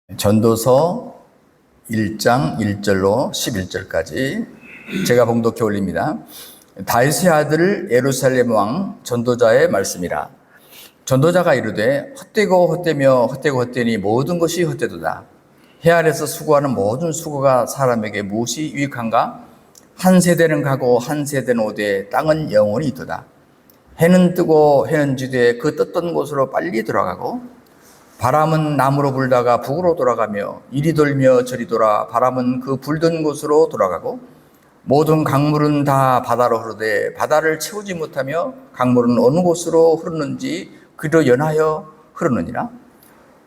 전도서 1장 1절로 11절까지 제가 봉독해 올립니다. 다윗의 아들 예루살렘 왕 전도자의 말씀이라. 전도자가 이르되 헛되고 헛되며 헛되고 헛되니 모든 것이 헛되도다. 해 아래서 수고하는 모든 수고가 사람에게 무엇이 유익한가? 한 세대는 가고 한 세대는 오되 땅은 영원히 있도다. 해는 뜨고 해는 지되 그 떴던 곳으로 빨리 돌아가고 바람은 남으로 불다가 북으로 돌아가며 이리 돌며 저리 돌아 바람은 그 불던 곳으로 돌아가고 모든 강물은 다 바다로 흐르되 바다를 채우지 못하며 강물은 어느 곳으로 흐르는지 그로 연하여 흐르느니라.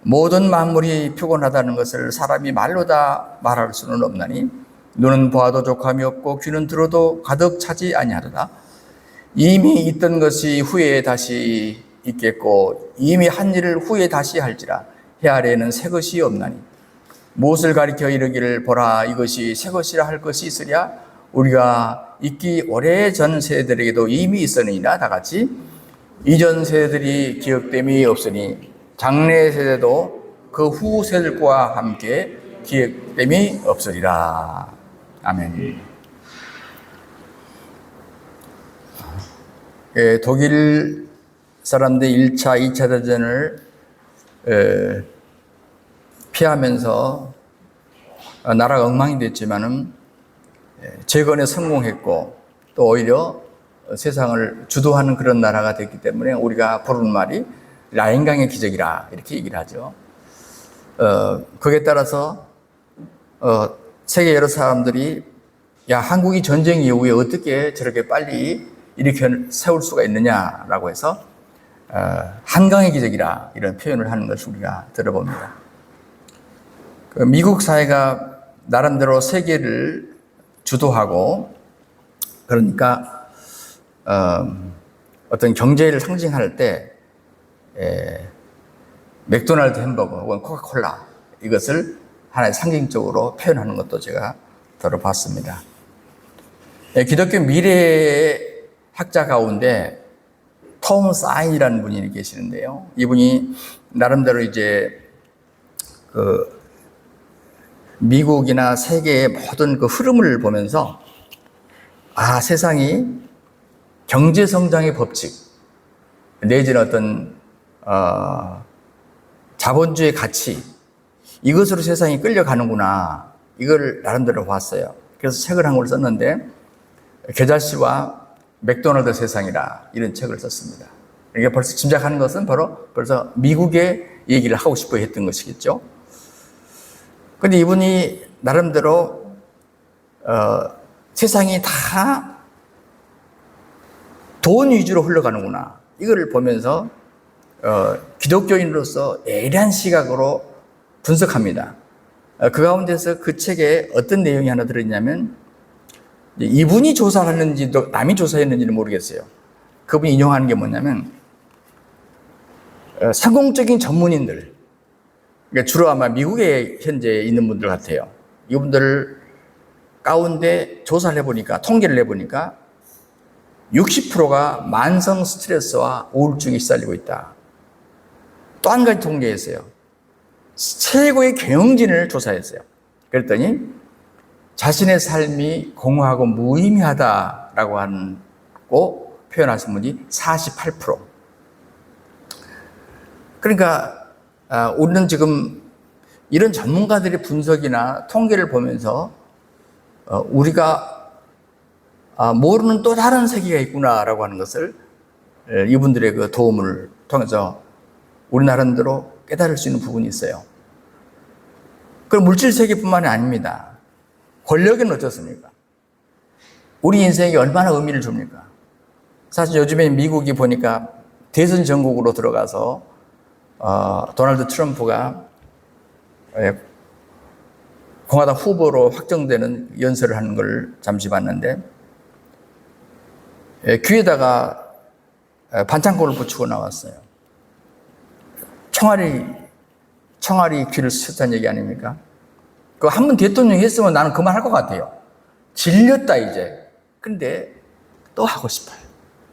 모든 만물이 피곤하다는 것을 사람이 말로 다 말할 수는 없나니 눈은 보아도 족함이 없고 귀는 들어도 가득 차지 아니하도다. 이미 있던 것이 후에 다시 있겠고 이미 한 일을 후에 다시 할지라. 해 아래에는 새 것이 없나니 무엇을 가리켜 이르기를 보라 이것이 새 것이라 할 것이 있으랴. 우리가 있기 오래전 세대들에게도 이미 있었느니라. 다같이 이전 세대들이 기억됨이 없으니 장래 세대도 그 후 세대들과 함께 기억됨이 없으리라. 아멘. 독일 사람들 1차, 2차 대전을 피하면서 나라가 엉망이 됐지만은 재건에 성공했고 또 오히려 세상을 주도하는 그런 나라가 됐기 때문에 우리가 부르는 말이 라인강의 기적이라 이렇게 얘기를 하죠. 거기에 따라서 세계 여러 사람들이 야, 한국이 전쟁 이후에 어떻게 저렇게 빨리 이렇게 세울 수가 있느냐라고 해서 한강의 기적이라 이런 표현을 하는 것을 우리가 들어봅니다. 미국 사회가 나름대로 세계를 주도하고 그러니까 어떤 경제를 상징할 때 맥도날드 햄버거 혹은 코카콜라 이것을 하나의 상징적으로 표현하는 것도 제가 들어봤습니다. 기독교 미래 학자 가운데 톰 사인이라는 분이 계시는데요. 이분이 나름대로 이제 그 미국이나 세계의 모든 그 흐름을 보면서 아, 세상이 경제 성장의 법칙 내지는 어떤 자본주의 가치 이것으로 세상이 끌려가는구나 이걸 나름대로 봤어요. 그래서 책을 한 권 썼는데 겨자씨와 맥도날드 세상이라 이런 책을 썼습니다. 이게 벌써 짐작하는 것은 바로 벌써 미국의 얘기를 하고 싶어 했던 것이겠죠. 그런데 이분이 나름대로 세상이 다 돈 위주로 흘러가는구나 이거를 보면서 기독교인으로서 예리한 시각으로 분석합니다. 그 가운데서 그 책에 어떤 내용이 하나 들어있냐면 이분이 조사를 했는지도 남이 조사했는지는 모르겠어요. 그분이 인용하는 게 뭐냐면 성공적인 전문인들, 그러니까 주로 아마 미국에 현재 있는 분들 같아요. 이분들 가운데 조사를 해보니까 통계를 해보니까 60%가 만성 스트레스와 우울증에 시달리고 있다. 또 한 가지 통계였어요. 최고의 경영진을 조사했어요. 그랬더니 자신의 삶이 공허하고 무의미하다라고 하고 표현하신 분이 48%. 그러니까 우리는 지금 이런 전문가들의 분석이나 통계를 보면서 우리가 모르는 또 다른 세계가 있구나라고 하는 것을 이분들의 그 도움을 통해서 우리 나름대로 깨달을 수 있는 부분이 있어요. 그럼 물질 세계뿐만이 아닙니다. 권력은 어떻습니까? 우리 인생에 얼마나 의미를 줍니까? 사실 요즘에 미국이 보니까 대선 전국으로 들어가서 도널드 트럼프가 공화당 후보로 확정되는 연설을 하는 걸 잠시 봤는데 귀에다가 반창고를 붙이고 나왔어요. 청아리 귀를 쓰셨다는 얘기 아닙니까? 그거 한 번 대통령이 했으면 나는 그만할 것 같아요. 질렸다 이제. 근데 또 하고 싶어요.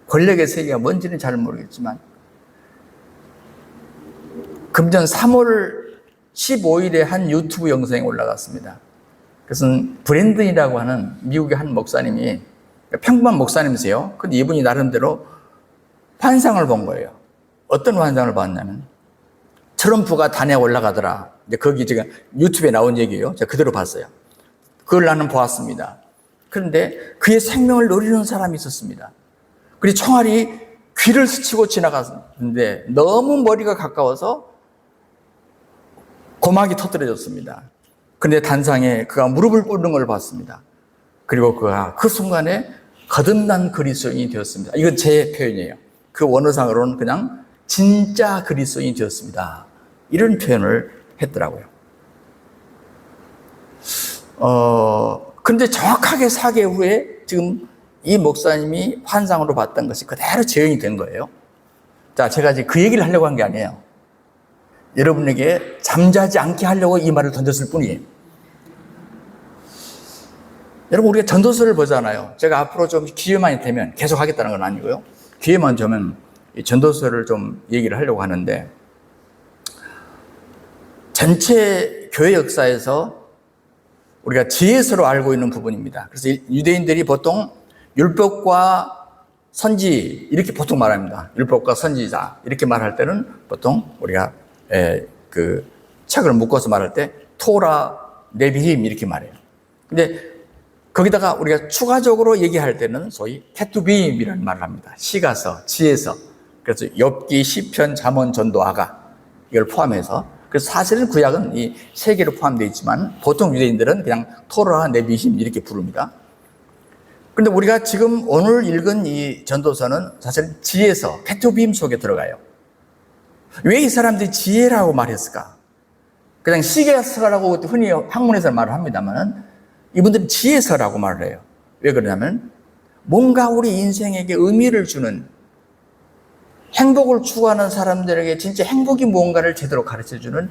권력의 세계가 뭔지는 잘 모르겠지만 금년 3월 15일에 한 유튜브 영상이 올라갔습니다. 그것은 브랜든이라고 하는 미국의 한 목사님이, 평범한 목사님이세요. 근데 이분이 나름대로 환상을 본 거예요. 어떤 환상을 봤냐면, 트럼프가 단에 올라가더라. 이제 거기 지금 유튜브에 나온 얘기예요. 제가 그대로 봤어요. 그걸 나는 보았습니다. 그런데 그의 생명을 노리는 사람이 있었습니다. 그리고 총알이 귀를 스치고 지나갔는데 너무 머리가 가까워서 고막이 터뜨려졌습니다. 그런데 단상에 그가 무릎을 꿇는 걸 봤습니다. 그리고 그가 그 순간에 거듭난 그리스도인이 되었습니다. 이건 제 표현이에요. 그 원어상으로는 그냥 진짜 그리스도인이 되었습니다. 이런 표현을 했더라고요. 근데 정확하게 4개월 후에 지금 이 목사님이 환상으로 봤던 것이 그대로 재현이 된 거예요. 자, 제가 이제 그 얘기를 하려고 한 게 아니에요. 여러분에게 잠자지 않게 하려고 이 말을 던졌을 뿐이에요. 여러분, 우리가 전도서를 보잖아요. 제가 앞으로 좀 기회만 되면 계속 하겠다는 건 아니고요. 기회만 되면 이 전도서를 좀 얘기를 하려고 하는데, 전체 교회 역사에서 우리가 지혜서로 알고 있는 부분입니다. 그래서 유대인들이 보통 율법과 선지 이렇게 보통 말합니다. 율법과 선지자 이렇게 말할 때는 보통 우리가 그 책을 묶어서 말할 때 토라, 네비힘 이렇게 말해요. 근데 거기다가 우리가 추가적으로 얘기할 때는 소위 케투빔이라는 말을 합니다. 시가서, 지혜서. 그래서 욥기, 시편, 잠언, 전도, 아가 이걸 포함해서. 그래서 사실은 구약은 이 세 개로 포함되어 있지만 보통 유대인들은 그냥 토라, 네비힘 이렇게 부릅니다. 그런데 우리가 지금 오늘 읽은 이 전도서는 사실 지혜서, 케투빔 속에 들어가요. 왜 이 사람들이 지혜라고 말했을까? 그냥 시계서라고 흔히 학문에서 말을 합니다만 이분들은 지혜서라고 말을 해요. 왜 그러냐면 뭔가 우리 인생에게 의미를 주는, 행복을 추구하는 사람들에게 진짜 행복이 무언가를 제대로 가르쳐주는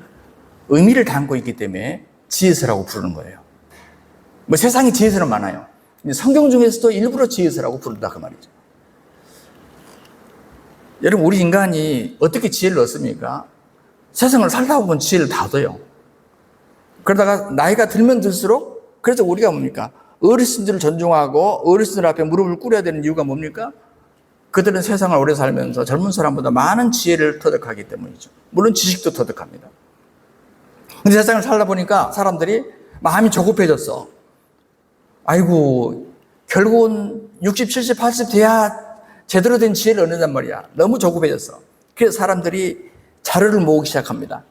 의미를 담고 있기 때문에 지혜서라고 부르는 거예요. 뭐 세상에 지혜서는 많아요. 성경 중에서도 일부러 지혜서라고 부른다 그 말이죠. 여러분, 우리 인간이 어떻게 지혜를 얻습니까? 세상을 살다 보면 지혜를 다 얻어요. 그러다가 나이가 들면 들수록, 그래서 우리가 뭡니까? 어르신들을 존중하고 어르신들 앞에 무릎을 꿇어야 되는 이유가 뭡니까? 그들은 세상을 오래 살면서 젊은 사람보다 많은 지혜를 터득하기 때문이죠. 물론 지식도 터득합니다. 근데 세상을 살다 보니까 사람들이 마음이 조급해졌어. 아이고, 결국은 60, 70, 80 돼야 제대로 된 지혜를 얻는단 말이야. 너무 조급해졌어. 그래서 사람들이 자료를 모으기 시작합니다.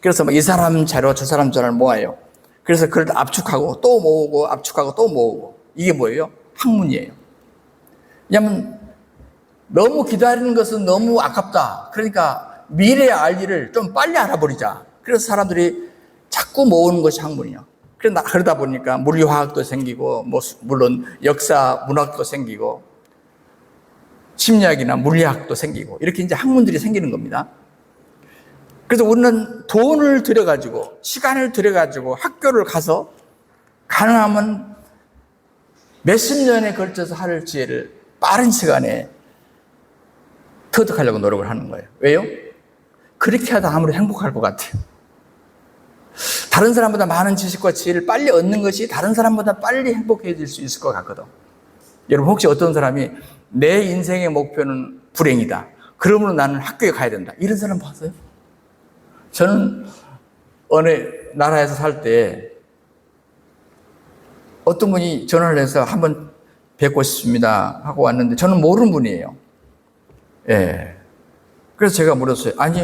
그래서 이 사람 자료, 저 사람 자료를 모아요. 그래서 그걸 압축하고 또 모으고 압축하고 또 모으고. 이게 뭐예요? 학문이에요. 왜냐하면 너무 기다리는 것은 너무 아깝다. 그러니까 미래에 알 일을 좀 빨리 알아버리자. 그래서 사람들이 자꾸 모으는 것이 학문이에요. 그러다 보니까 물리화학도 생기고, 물론 역사, 문학도 생기고, 심리학이나 물리학도 생기고, 이렇게 이제 학문들이 생기는 겁니다. 그래서 우리는 돈을 들여가지고, 시간을 들여가지고 학교를 가서 가능하면 몇십 년에 걸쳐서 할 지혜를 빠른 시간에 터득하려고 노력을 하는 거예요. 왜요? 그렇게 하다 아무래도 행복할 것 같아요. 다른 사람보다 많은 지식과 지혜를 빨리 얻는 것이 다른 사람보다 빨리 행복해질 수 있을 것 같거든. 여러분, 혹시 어떤 사람이 내 인생의 목표는 불행이다, 그러므로 나는 학교에 가야 된다, 이런 사람 봤어요? 저는 어느 나라에서 살 때 어떤 분이 전화를 해서 한번 뵙고 싶습니다 하고 왔는데 저는 모르는 분이에요. 예. 그래서 제가 물었어요. 아니,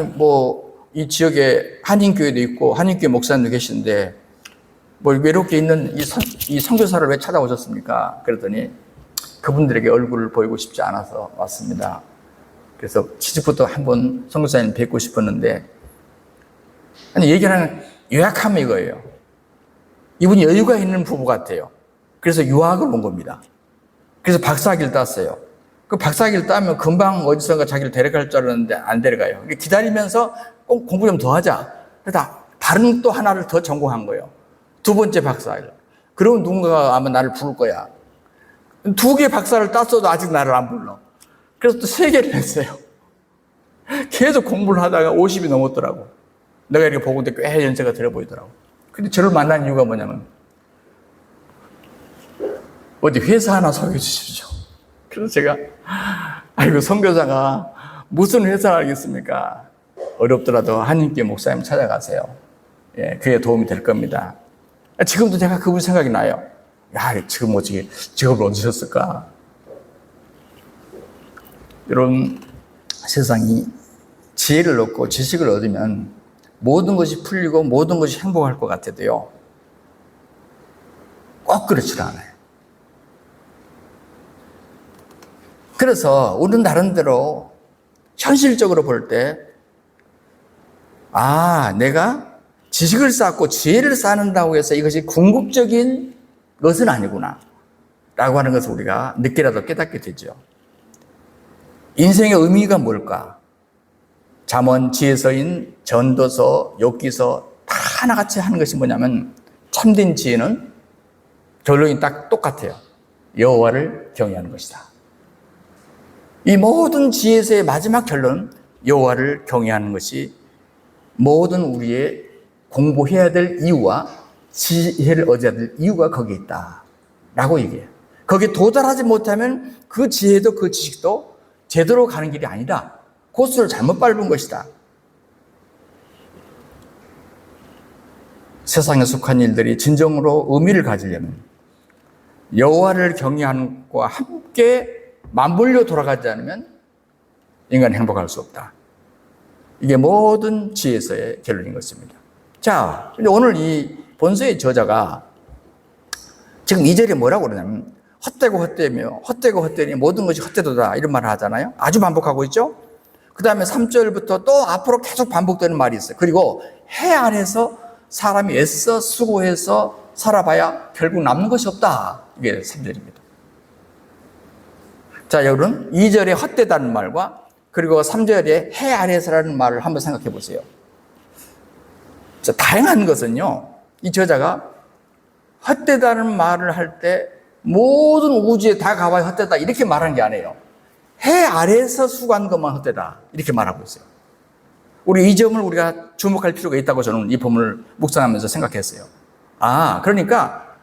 이 지역에 한인교회도 있고 한인교회 목사님도 계신데 외롭게 있는 이 선교사를 왜 찾아오셨습니까? 그랬더니 그분들에게 얼굴을 보이고 싶지 않아서 왔습니다. 그래서 시집부터 한번 선교사님 뵙고 싶었는데, 아니, 얘기하는 요약하면 이거예요. 이분이 여유가 있는 부부 같아요. 그래서 유학을 온 겁니다. 그래서 박사학위를 땄어요. 그 박사학위를 따면 금방 어디선가 자기를 데려갈 줄 알았는데 안 데려가요. 기다리면서 꼭 공부 좀 더 하자. 그래서 다른 또 하나를 더 전공한 거예요. 두 번째 박사학위. 그러면 누군가가 아마 나를 부를 거야. 2개 박사를 땄어도 아직 나를 안 불러. 그래서 또 3개를 했어요. 계속 공부를 하다가 50이 넘었더라고. 내가 이렇게 보고 있는데 꽤 연세가 들어 보이더라고. 근데 저를 만난 이유가 뭐냐면, 어디 회사 하나 소개해 주십시오. 그래서 제가, 아이고, 선교사가 무슨 회사를 알겠습니까? 어렵더라도 한인교 목사님 찾아가세요. 예, 그게 도움이 될 겁니다. 지금도 제가 그분 생각이 나요. 야, 지금 어떻게 직업을 얻으셨을까? 여러분, 세상이 지혜를 얻고 지식을 얻으면 모든 것이 풀리고 모든 것이 행복할 것 같아도요, 꼭 그렇지 않아요. 그래서 우리는 나름대로 현실적으로 볼 때, 내가 지식을 쌓고 지혜를 쌓는다고 해서 이것이 궁극적인 것은 아니구나 라고 하는 것을 우리가 늦게라도 깨닫게 되죠. 인생의 의미가 뭘까? 잠언, 지혜서인, 전도서, 욥기서 다 하나같이 하는 것이 뭐냐면, 참된 지혜는 결론이 딱 똑같아요. 여호와를 경외하는 것이다. 이 모든 지혜서의 마지막 결론은 여호와를 경외하는 것이 모든 우리의 공부해야 될 이유와 지혜를 얻어야 될 이유가 거기에 있다 라고 얘기해요. 거기에 도달하지 못하면 그 지혜도 그 지식도 제대로 가는 길이 아니다. 코스를 잘못 밟은 것이다. 세상에 속한 일들이 진정으로 의미를 가지려면 여호와를 경외하는 것과 함께 맞물려 돌아가지 않으면 인간은 행복할 수 없다. 이게 모든 지혜서의 결론인 것입니다. 자, 근데 오늘 이 본서의 저자가 지금 2절에 뭐라고 그러냐면, 헛되고 헛되며 헛되고 헛되니 모든 것이 헛되도다 이런 말을 하잖아요. 아주 반복하고 있죠. 그 다음에 3절부터 또 앞으로 계속 반복되는 말이 있어요. 그리고 해 아래서 사람이 애써 수고해서 살아봐야 결국 남는 것이 없다. 이게 3절입니다. 자, 여러분 2절에 헛되다는 말과 그리고 3절에 해 아래서라는 말을 한번 생각해 보세요. 자, 다양한 것은요, 이 저자가 헛되다는 말을 할 때 모든 우주에 다 가봐야 헛되다 이렇게 말하는 게 아니에요. 해 아래에서 수고한 것만 헛되다 이렇게 말하고 있어요. 우리 이 점을 우리가 주목할 필요가 있다고 저는 이 본문을 묵상하면서 생각했어요. 그러니까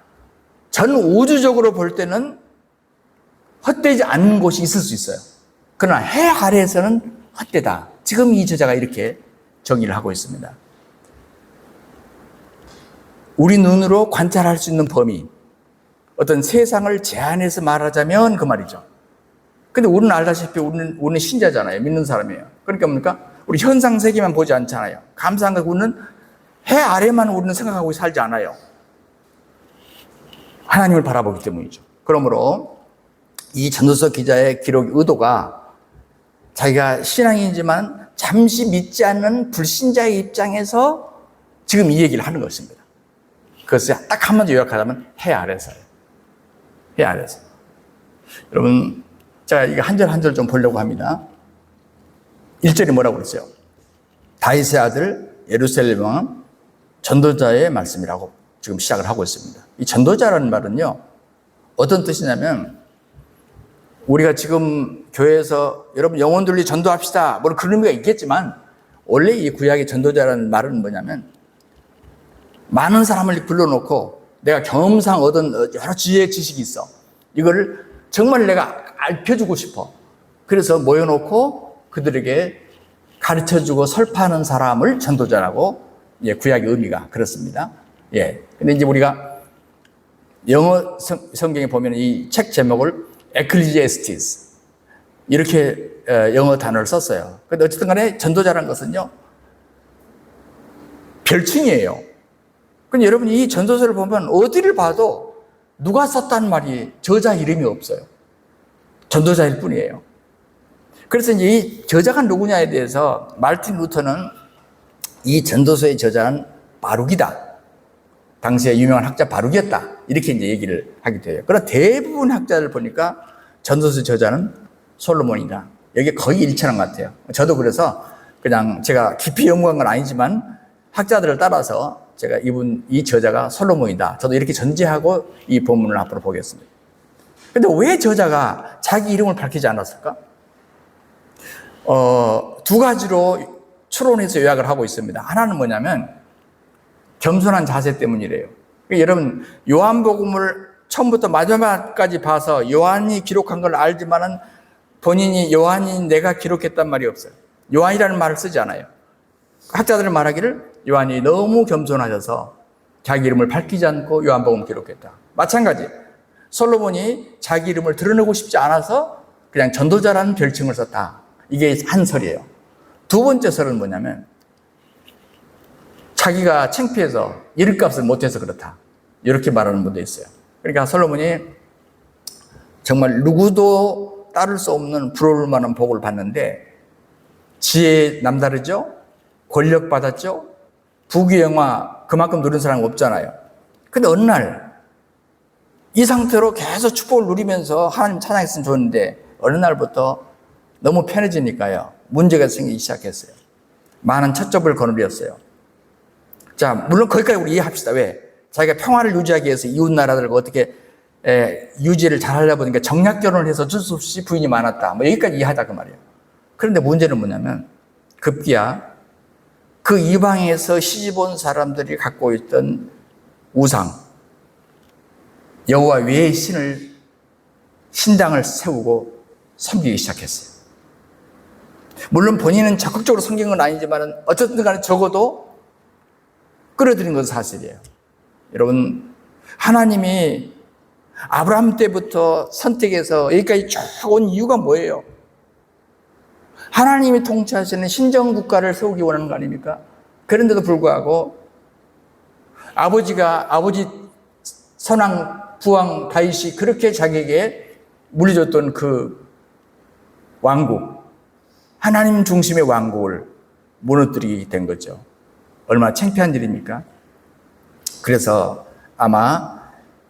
전 우주적으로 볼 때는 헛되지 않는 곳이 있을 수 있어요. 그러나 해 아래에서는 헛되다. 지금 이 저자가 이렇게 정의를 하고 있습니다. 우리 눈으로 관찰할 수 있는 범위, 어떤 세상을 제한해서 말하자면 그 말이죠. 근데 우리는 알다시피 우리는 신자잖아요. 믿는 사람이에요. 그러니까 뭡니까? 우리 현상 세계만 보지 않잖아요. 감사한 것 우리는 해 아래만 우리는 생각하고 살지 않아요. 하나님을 바라보기 때문이죠. 그러므로 이 전도서 기자의 기록 의도가 자기가 신앙이지만 잠시 믿지 않는 불신자의 입장에서 지금 이 얘기를 하는 것입니다. 그것을 딱 한마디 요약하자면 해 아래서예요. 해 아래서. 여러분, 제가 이거 한 절 한 절 좀 보려고 합니다. 1절이 뭐라고 그랬어요? 다윗의 아들 예루살렘 왕 전도자의 말씀이라고 지금 시작을 하고 있습니다. 이 전도자라는 말은요, 어떤 뜻이냐면, 우리가 지금 교회에서 여러분 영혼들리 전도합시다, 뭐 그런 의미가 있겠지만, 원래 이 구약의 전도자라는 말은 뭐냐면, 많은 사람을 불러놓고 내가 경험상 얻은 여러 지혜의 지식이 있어. 이거를 정말 내가 알려주고 싶어. 그래서 모여놓고 그들에게 가르쳐주고 설파하는 사람을 전도자라고, 구약의 의미가 그렇습니다. 근데 이제 우리가 영어 성경에 보면 이 책 제목을 에클리지에스티스 이렇게 영어 단어를 썼어요. 근데 어쨌든 간에 전도자라는 것은요, 별칭이에요. 근데 여러분 이 전도서를 보면 어디를 봐도 누가 썼다는 말이 저자 이름이 없어요. 전도자일 뿐이에요. 그래서 이제 이 저자가 누구냐에 대해서 마르틴 루터는 이 전도서의 저자는 바룩이다. 당시에 유명한 학자 바룩이었다. 이렇게 이제 얘기를 하게 돼요. 그러나 대부분 학자들 보니까 전도서 저자는 솔로몬이다. 여기 거의 일치하는 것 같아요. 저도 그래서 그냥 제가 깊이 연구한 건 아니지만 학자들을 따라서 제가 이 저자가 솔로몬이다. 저도 이렇게 전제하고 이 본문을 앞으로 보겠습니다. 근데 왜 저자가 자기 이름을 밝히지 않았을까? 두 가지로 추론해서 요약을 하고 있습니다. 하나는 뭐냐면 겸손한 자세 때문이래요. 그러니까 여러분, 요한복음을 처음부터 마지막까지 봐서 요한이 기록한 걸 알지만은 본인이 요한이 내가 기록했단 말이 없어요. 요한이라는 말을 쓰지 않아요. 학자들은 말하기를 요한이 너무 겸손하셔서 자기 이름을 밝히지 않고 요한복음을 기록했다. 마찬가지, 솔로몬이 자기 이름을 드러내고 싶지 않아서 그냥 전도자라는 별칭을 썼다. 이게 한 설이에요. 두 번째 설은 뭐냐면 자기가 창피해서 이름값을 못해서 그렇다. 이렇게 말하는 분도 있어요. 그러니까 솔로몬이 정말 누구도 따를 수 없는 부러울 만한 복을 받는데 지혜 남다르죠? 권력 받았죠? 부귀영화 그만큼 누린 사람이 없잖아요. 근데 어느 날 이 상태로 계속 축복을 누리면서 하나님 찬양했으면 좋은데 어느 날부터 너무 편해지니까요. 문제가 생기기 시작했어요. 많은 첫접을 거느렸어요. 자, 물론 거기까지 우리 이해합시다. 왜? 자기가 평화를 유지하기 위해서 이웃 나라들과 어떻게 유지를 잘 하려고 보니까 정략 결혼을 해서 어쩔 수 없이 부인이 많았다. 뭐 여기까지 이해하자 그 말이에요. 그런데 문제는 뭐냐면 급기야 그 이방에서 시집 온 사람들이 갖고 있던 우상, 여호와 외의 신당을 세우고 섬기기 시작했어요. 물론 본인은 적극적으로 섬긴 건 아니지만 어쨌든 간에 적어도 끌어들인 건 사실이에요. 여러분, 하나님이 아브라함 때부터 선택해서 여기까지 쭉 온 이유가 뭐예요? 하나님이 통치하시는 신정국가를 세우기 원하는 거 아닙니까? 그런데도 불구하고 아버지 선왕 부왕 다윗이 그렇게 자기에게 물려줬던 그 왕국, 하나님 중심의 왕국을 무너뜨리게 된 거죠. 얼마나 창피한 일입니까? 그래서 아마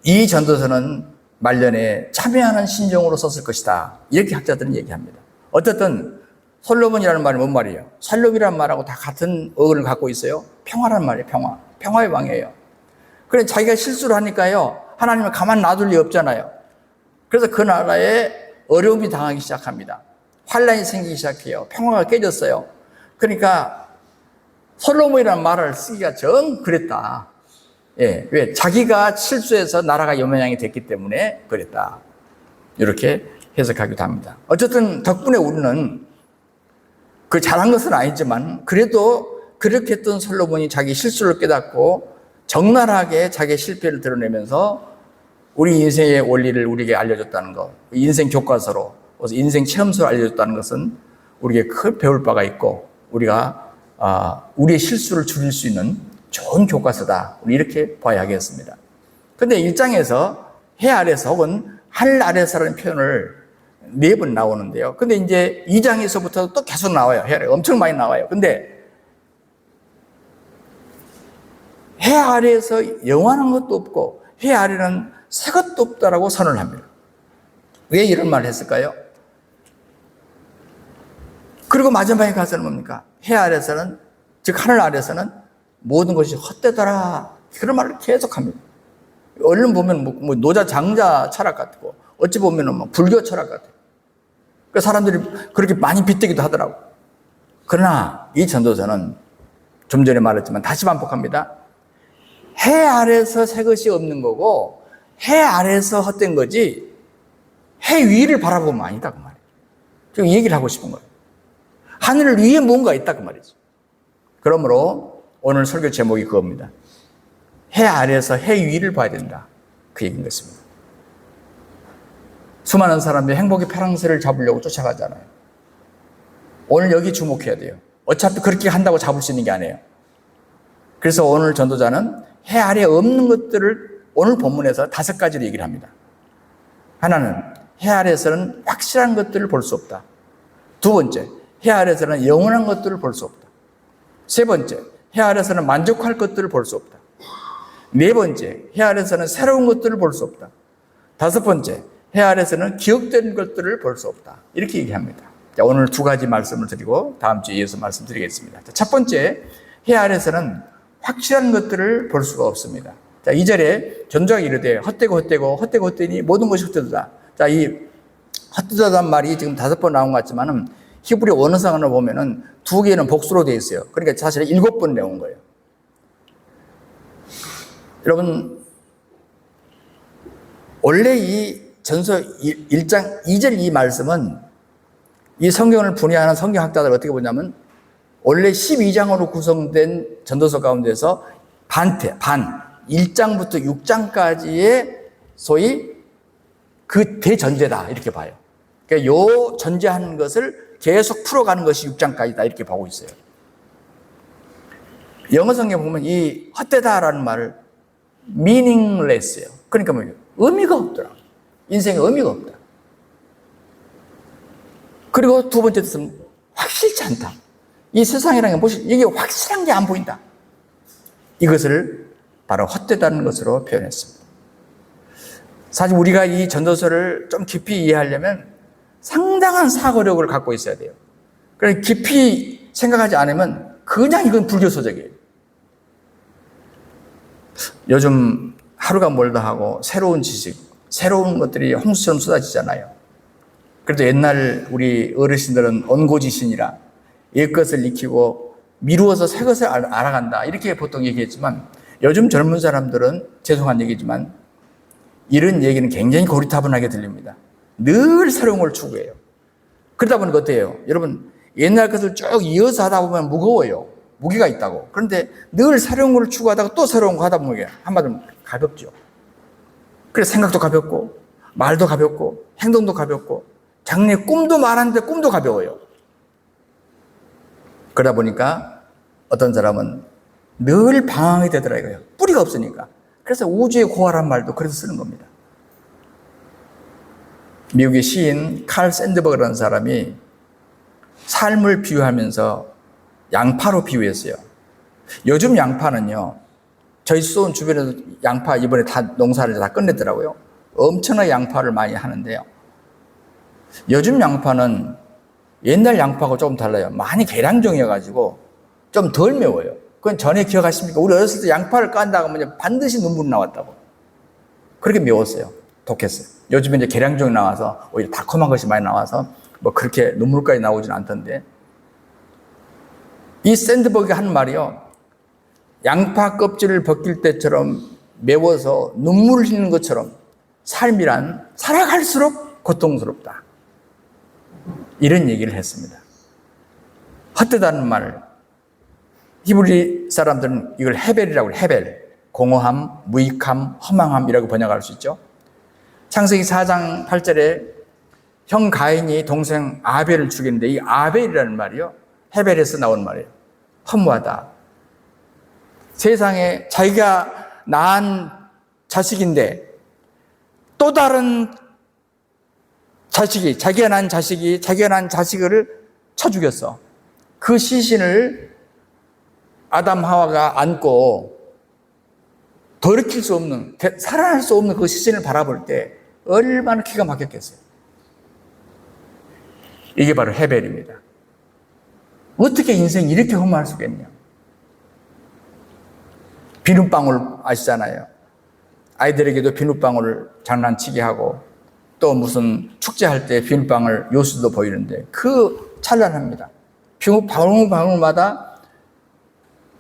이 전도서는 말년에 참여하는 심정으로 썼을 것이다. 이렇게 학자들은 얘기합니다. 어쨌든 솔로몬이라는 말이 뭔 말이에요? 살롬이라는 말하고 다 같은 어근을 갖고 있어요. 평화라는 말이에요. 평화의 왕이에요. 그래 자기가 실수를 하니까요. 하나님을 가만 놔둘 리 없잖아요. 그래서 그 나라에 어려움이 당하기 시작합니다. 환란이 생기기 시작해요. 평화가 깨졌어요. 그러니까 솔로몬이라는 말을 쓰기가 정 그랬다. 예, 왜? 자기가 실수해서 나라가 요면양이 됐기 때문에 그랬다. 이렇게 해석하기도 합니다. 어쨌든 덕분에 우리는 그 잘한 것은 아니지만 그래도 그렇게 했던 솔로몬이 자기 실수를 깨닫고 적나라하게 자기의 실패를 드러내면서 우리 인생의 원리를 우리에게 알려줬다는 것, 인생 교과서로, 인생 체험서로 알려줬다는 것은 우리에게 큰 배울 바가 있고 우리가 우리의 실수를 줄일 수 있는 좋은 교과서다. 우리 이렇게 봐야 하겠습니다. 그런데 1장에서 해 아래서 혹은 하늘 아래서라는 표현을 4번 나오는데요. 근데 이제 2장에서부터 또 계속 나와요. 해 아래 엄청 많이 나와요. 근데 해 아래에서 영원한 것도 없고 해 아래는 새 것도 없다라고 선언을 합니다. 왜 이런 말을 했을까요? 그리고 마지막에 가서는 뭡니까? 해 아래서는, 즉 하늘 아래서는 모든 것이 헛되더라. 그런 말을 계속합니다. 얼른 보면 뭐 노자 장자 철학 같고 어찌 보면 뭐 불교 철학 같아요. 그 사람들이 그렇게 많이 빗대기도 하더라고. 그러나 이 전도서는 좀 전에 말했지만 다시 반복합니다. 해 아래서 새 것이 없는 거고 해 아래서 헛된 거지 해 위를 바라보면 아니다 그 말이에요. 지금 이 얘기를 하고 싶은 거예요. 하늘 위에 뭔가 있다 그 말이죠. 그러므로 오늘 설교 제목이 그겁니다. 해 아래에서 해 위를 봐야 된다. 그 얘기인 것입니다. 수많은 사람들이 행복의 파랑새를 잡으려고 쫓아가잖아요. 오늘 여기 주목해야 돼요. 어차피 그렇게 한다고 잡을 수 있는 게 아니에요. 그래서 오늘 전도자는 해 아래에 없는 것들을 오늘 본문에서 5가지로 얘기를 합니다. 하나는 해 아래에서는 확실한 것들을 볼 수 없다. 두 번째, 해 아래에서는 영원한 것들을 볼 수 없다. 세 번째, 해 아래에서는 만족할 것들을 볼 수 없다. 네 번째, 해 아래에서는 새로운 것들을 볼 수 없다. 다섯 번째, 해 아래에서는 기억된 것들을 볼 수 없다. 이렇게 얘기합니다. 자, 오늘 2가지 말씀을 드리고 다음 주에 이어서 말씀드리겠습니다. 자, 첫 번째, 해 아래에서는 확실한 것들을 볼 수가 없습니다. 자, 2절에 전도자가 이르되 헛되니 모든 것이 헛되다. 자, 이 헛되다는 말이 지금 5번 나온 것 같지만은 히브리 원어상을 보면은 2개는 복수로 되어 있어요. 그러니까 사실은 7번 내온 거예요. 여러분, 원래 이 전서 1장 2절 이 말씀은 이 성경을 분야하는 성경학자들 어떻게 보냐면 원래 12장으로 구성된 전도서 가운데서 반 1장부터 6장까지의 소위 그 대전제다 이렇게 봐요. 그러니까 요 전제하는 것을 계속 풀어가는 것이 6장까지다 이렇게 보고 있어요. 영어 성경 보면 이 헛되다라는 말을 meaningless예요. 그러니까 뭐예요? 의미가 없더라. 인생에 의미가 없다. 그리고 두 번째 뜻은 확실치 않다. 이 세상이라는 게 이게 확실한 게 안 보인다. 이것을 바로 헛되다는 것으로 표현했습니다. 사실 우리가 이 전도서를 좀 깊이 이해하려면 상당한 사고력을 갖고 있어야 돼요. 그러니까 깊이 생각하지 않으면 그냥 이건 불교서적이에요. 요즘 하루가 멀다 하고 새로운 지식, 새로운 것들이 홍수처럼 쏟아지잖아요. 그래도 옛날 우리 어르신들은 언고지신이라 옛것을 익히고 미루어서 새 것을 알아간다 이렇게 보통 얘기했지만 요즘 젊은 사람들은 죄송한 얘기지만 이런 얘기는 굉장히 고리타분하게 들립니다. 늘 새로운 걸 추구해요. 그러다 보니까 어때요? 여러분 옛날 것을 쭉 이어서 하다 보면 무거워요. 무게가 있다고. 그런데 늘 새로운 걸 추구하다가 또 새로운 거 하다 보면 한마디로 가볍죠. 그래서 생각도 가볍고 말도 가볍고 행동도 가볍고 장래 꿈도 말하는데 꿈도 가벼워요. 그러다 보니까 어떤 사람은 늘 방황이 되더라고요. 뿌리가 없으니까. 그래서 우주의 고아란 말도 그래서 쓰는 겁니다. 미국의 시인 칼 샌드버그라는 사람이 삶을 비유하면서 양파로 비유했어요. 요즘 양파는요, 저희 수도원 주변에서 양파 이번에 다 농사를 다 끝냈더라고요. 엄청나게 양파를 많이 하는데요. 요즘 양파는 옛날 양파하고 조금 달라요. 많이 계량종이어가지고 좀 덜 매워요. 그건 전에 기억하십니까? 우리 어렸을 때 양파를 깐다고 하면 반드시 눈물이 나왔다고. 그렇게 매웠어요. 독했어요. 요즘에 이제 계량종이 나와서 오히려 달콤한 것이 많이 나와서 뭐 그렇게 눈물까지 나오진 않던데. 이 샌드버그가 한 말이요. 양파 껍질을 벗길 때처럼 매워서 눈물을 흘리는 것처럼 삶이란 살아갈수록 고통스럽다. 이런 얘기를 했습니다. 헛되다는 말, 히브리 사람들은 이걸 헤벨이라고 해요. 헤벨. 공허함, 무익함, 허망함이라고 번역할 수 있죠. 창세기 4장 8절에 형 가인이 동생 아벨을 죽였는데 이 아벨이라는 말이요. 헤벨에서 나온 말이에요. 허무하다. 세상에 자기가 낳은 자식인데 또 다른 자식이, 자기가 낳은 자식을 쳐 죽였어. 그 시신을 아담 하와가 안고 돌이킬 수 없는, 살아날 수 없는 그 시신을 바라볼 때 얼마나 기가 막혔겠어요. 이게 바로 헤벨입니다. 어떻게 인생이 이렇게 허무할 수가 있냐. 비눗방울 아시잖아요. 아이들에게도 비눗방울을 장난치게 하고 또 무슨 축제할 때 비눗방울 요술도 보이는데 그 찬란합니다. 방울방울마다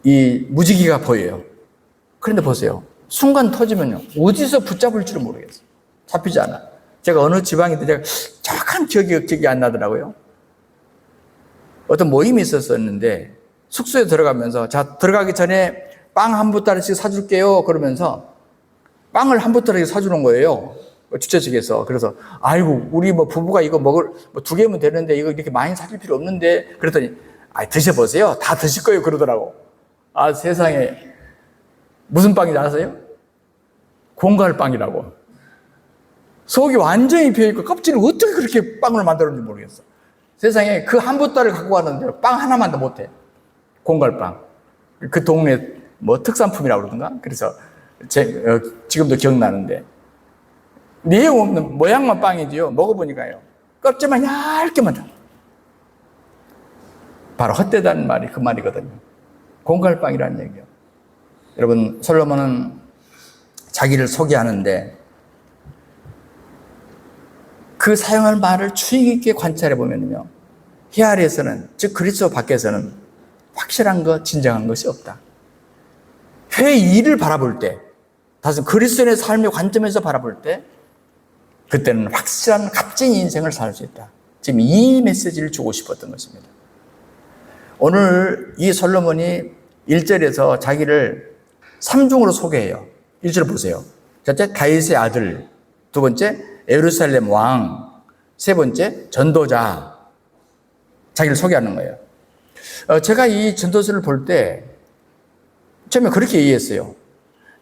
이 무지개가 보여요. 그런데 보세요. 순간 터지면요. 어디서 붙잡을 줄을 모르겠어요. 잡히지 않아. 제가 어느 지방인데 제가 정확한 기억이 안 나더라고요. 어떤 모임이 있었는데 숙소에 들어가면서 자, 들어가기 전에 빵 한 보따리씩 사줄게요. 그러면서 빵을 한 보따리 사주는 거예요. 주최 측에서. 그래서 아이고 우리 뭐 부부가 이거 먹을 뭐 2개면 되는데 이거 이렇게 많이 사줄 필요 없는데 그랬더니 드셔보세요. 다 드실 거예요. 그러더라고. 아 세상에 무슨 빵인지 아세요? 공갈빵이라고. 속이 완전히 비어있고 껍질을 어떻게 그렇게 빵을 만들었는지 모르겠어. 세상에 그 한 보따리를 갖고 왔는데 빵 하나만 더 못해. 공갈빵. 그 동네 뭐 특산품이라고 그러던가. 그래서 지금도 기억나는데 내용 없는 모양만 빵이지요. 먹어보니까요. 껍질만 얇게만 다. 바로 헛되다는 말이 그 말이거든요. 공갈빵이라는 얘기요. 여러분 솔로몬은 자기를 소개하는데 그 사용할 말을 주의 깊게 관찰해 보면요. 해 아래에서는, 즉 그리스도 밖에서는 확실한 것, 진정한 것이 없다. 회 2를 바라볼 때, 다시 그리스도인의 삶의 관점에서 바라볼 때 그때는 확실한 값진 인생을 살 수 있다. 지금 이 메시지를 주고 싶었던 것입니다. 오늘 이 솔로몬이 1절에서 자기를 3중으로 소개해요. 1절 보세요. 첫째, 다윗의 아들. 두 번째, 예루살렘 왕. 세 번째, 전도자. 자기를 소개하는 거예요. 제가 이 전도서를 볼 때 처음에 그렇게 이해했어요.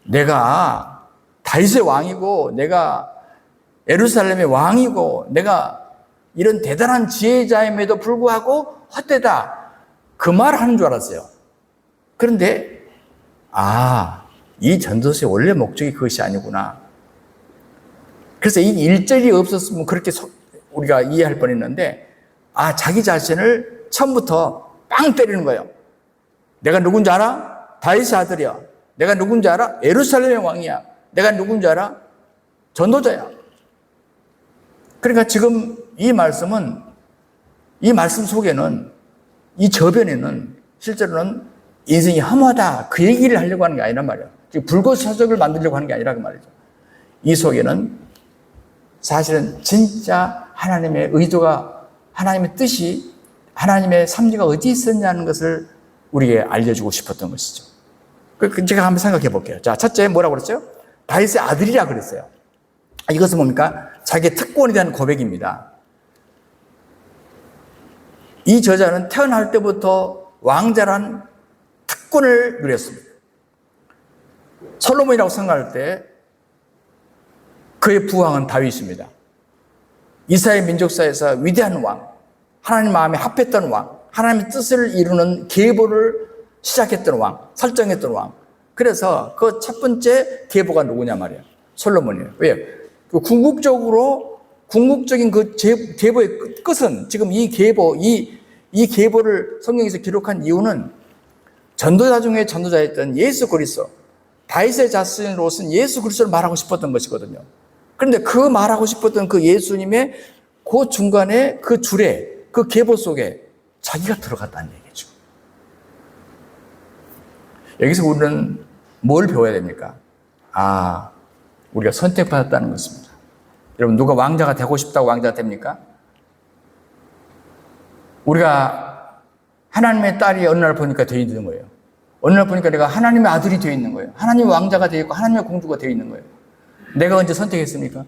내가 다윗의 왕이고 내가 예루살렘의 왕이고 내가 이런 대단한 지혜자임에도 불구하고 헛되다. 그 말을 하는 줄 알았어요. 그런데 이 전도서의 원래 목적이 그것이 아니구나. 그래서 이 1절이 없었으면 그렇게 우리가 이해할 뻔했는데 자기 자신을 처음부터 빵 때리는 거예요. 내가 누군지 알아? 다윗의 아들이야. 내가 누군지 알아? 예루살렘의 왕이야. 내가 누군지 알아? 전도자야. 그러니까 지금 이 말씀 속에는, 이 저변에는 실제로는 인생이 허무하다 그 얘기를 하려고 하는 게 아니란 말이에요. 지금 불꽃사적을 만들려고 하는 게 아니라 그 말이죠. 이 속에는 사실은 진짜 하나님의 의도가, 하나님의 뜻이, 하나님의 섭리가 어디 있었냐는 것을 우리에게 알려주고 싶었던 것이죠. 제가 한번 생각해 볼게요. 자, 첫째 뭐라고 그랬어요? 다윗의 아들이라 그랬어요. 이것은 뭡니까? 자기의 특권에 대한 고백입니다. 이 저자는 태어날 때부터 왕자란 특권을 누렸습니다. 솔로몬이라고 생각할 때 그의 부왕은 다윗입니다. 이스라엘 민족사에서 위대한 왕, 하나님 마음에 합했던 왕, 하나님의 뜻을 이루는 계보를 시작했던 왕, 설정했던 왕. 그래서 그 첫 번째 계보가 누구냐 말이에요. 솔로몬이에요. 왜요? 그 궁극적인 그 계보의 끝은 지금 이 계보, 이 계보를 성경에서 기록한 이유는 전도자 중에 전도자였던 예수 그리스도, 다윗의 자손으로서는 예수 그리스도를 말하고 싶었던 것이거든요. 그런데 그 말하고 싶었던 그 예수님의 그 중간에 그 줄에, 그 계보 속에 자기가 들어갔다는 얘기죠. 여기서 우리는 뭘 배워야 됩니까? 우리가 선택받았다는 것입니다. 여러분, 누가 왕자가 되고 싶다고 왕자가 됩니까? 우리가 하나님의 딸이 어느 날 보니까 되어 있는 거예요. 어느 날 보니까 내가 하나님의 아들이 되어 있는 거예요. 하나님의 왕자가 되어 있고 하나님의 공주가 되어 있는 거예요. 내가 언제 선택했습니까?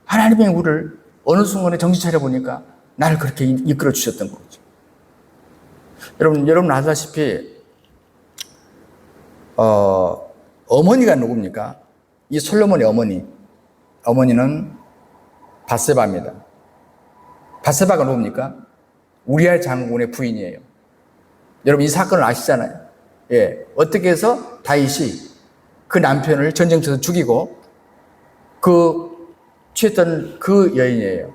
하나님이 우리를 어느 순간에 정신 차려보니까 나를 그렇게 이끌어 주셨던 거죠. 여러분 아시다시피 어머니가 누굽니까? 이 솔로몬의 어머니는 밧세바입니다. 밧세바가 누굽니까? 우리아 장군의 부인이에요. 여러분 이 사건을 아시잖아요. 어떻게 해서 다윗이 그 남편을 전쟁터에서 죽이고 취했던 그 여인이에요.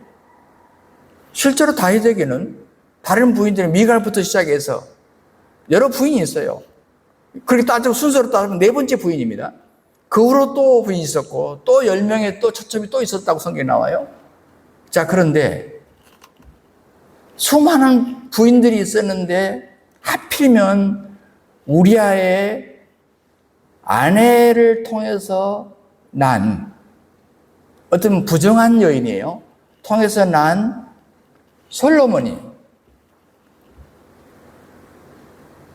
실제로 다윗에게는 다른 부인들의 미갈부터 시작해서 여러 부인이 있어요. 그렇게 따지고 순서로 따지면 4번째 부인입니다. 그 후로 또 부인이 있었고 또 10명의 또 처첩이 또 있었다고 성경에 나와요. 자, 그런데 수많은 부인들이 있었는데 하필이면 우리아의 아내를 통해서 난 어떤 부정한 여인이에요. 통해서 난 솔로몬이,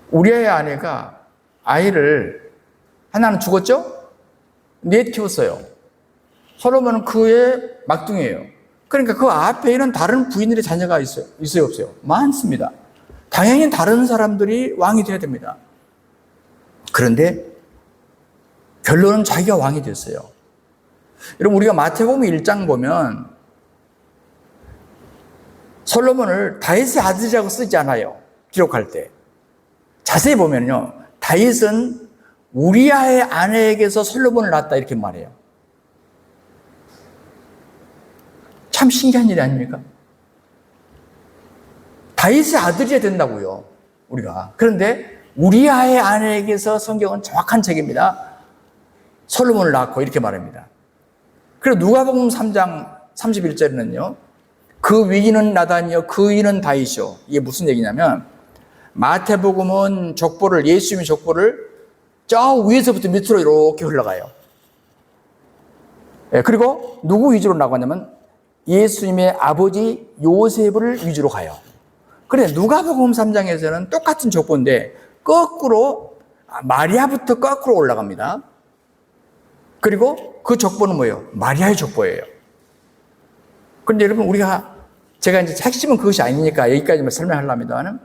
우리아의 아내가 아이를 하나는 죽었죠? 넷 키웠어요. 솔로몬은 그의 막둥이에요. 그러니까 그 앞에 있는 다른 부인들의 자녀가 있어요? 없어요? 많습니다. 당연히 다른 사람들이 왕이 되어야 됩니다. 그런데 결론은 자기가 왕이 됐어요. 여러분, 우리가 마태복음 1장 보면 솔로몬을 다윗의 아들이라고 쓰지 않아요. 기록할 때. 자세히 보면요, 다윗은 우리아의 아내에게서 솔로몬을 낳았다 이렇게 말해요. 참 신기한 일이 아닙니까? 다윗의 아들이어야 된다고요, 우리가. 그런데 우리아의 아내에게서 성경은 정확한 책입니다. 솔로몬을 낳고 이렇게 말합니다. 그리고 누가복음 3장 31절에는요, 그 위기는 나단이요 그 위는 다윗이요. 이게 무슨 얘기냐면 마태복음은 족보를 예수님의 족보를 저 위에서부터 밑으로 이렇게 흘러가요. 그리고 누구 위주로 나가냐면 예수님의 아버지 요셉을 위주로 가요. 그런데 누가복음 3장에서는 똑같은 족보인데 거꾸로 마리아부터 거꾸로 올라갑니다. 그리고 그 족보는 뭐예요? 마리아의 족보예요. 그런데 여러분 제가 이제 핵심은 그것이 아니니까 여기까지만 설명하려면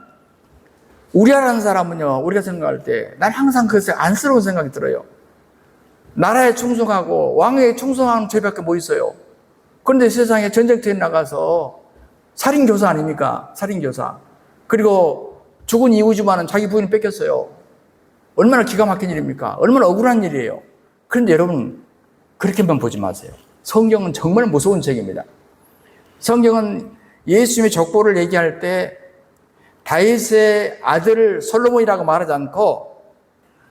우리아라는 사람은요, 우리가 생각할 때 난 항상 그 안쓰러운 생각이 들어요. 나라에 충성하고 왕에 충성하는 죄밖에 뭐 있어요. 그런데 세상에 전쟁터에 나가서 살인교사 아닙니까? 살인교사. 그리고 죽은 이웃지만은 자기 부인을 뺏겼어요. 얼마나 기가 막힌 일입니까? 얼마나 억울한 일이에요. 그런데 여러분 그렇게만 보지 마세요. 성경은 정말 무서운 책입니다. 성경은 예수님의 족보를 얘기할 때 다윗의 아들 솔로몬이라고 말하지 않고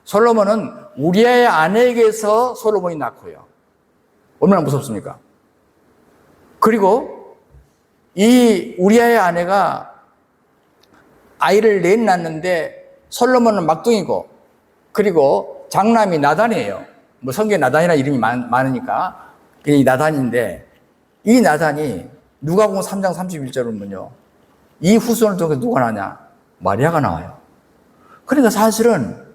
솔로몬은 우리아의 아내에게서 솔로몬이 낳고요. 얼마나 무섭습니까? 그리고 이 우리아의 아내가 아이를 넷 낳는데 솔로몬은 막둥이고 그리고 장남이 나단이에요. 뭐 성경에 나단이라는 이름이 많으니까 이 나단인데 이 나단이 누가복음 3장 31절을 보면요. 이 후손을 통해서 누가 나냐? 마리아가 나와요. 그러니까 사실은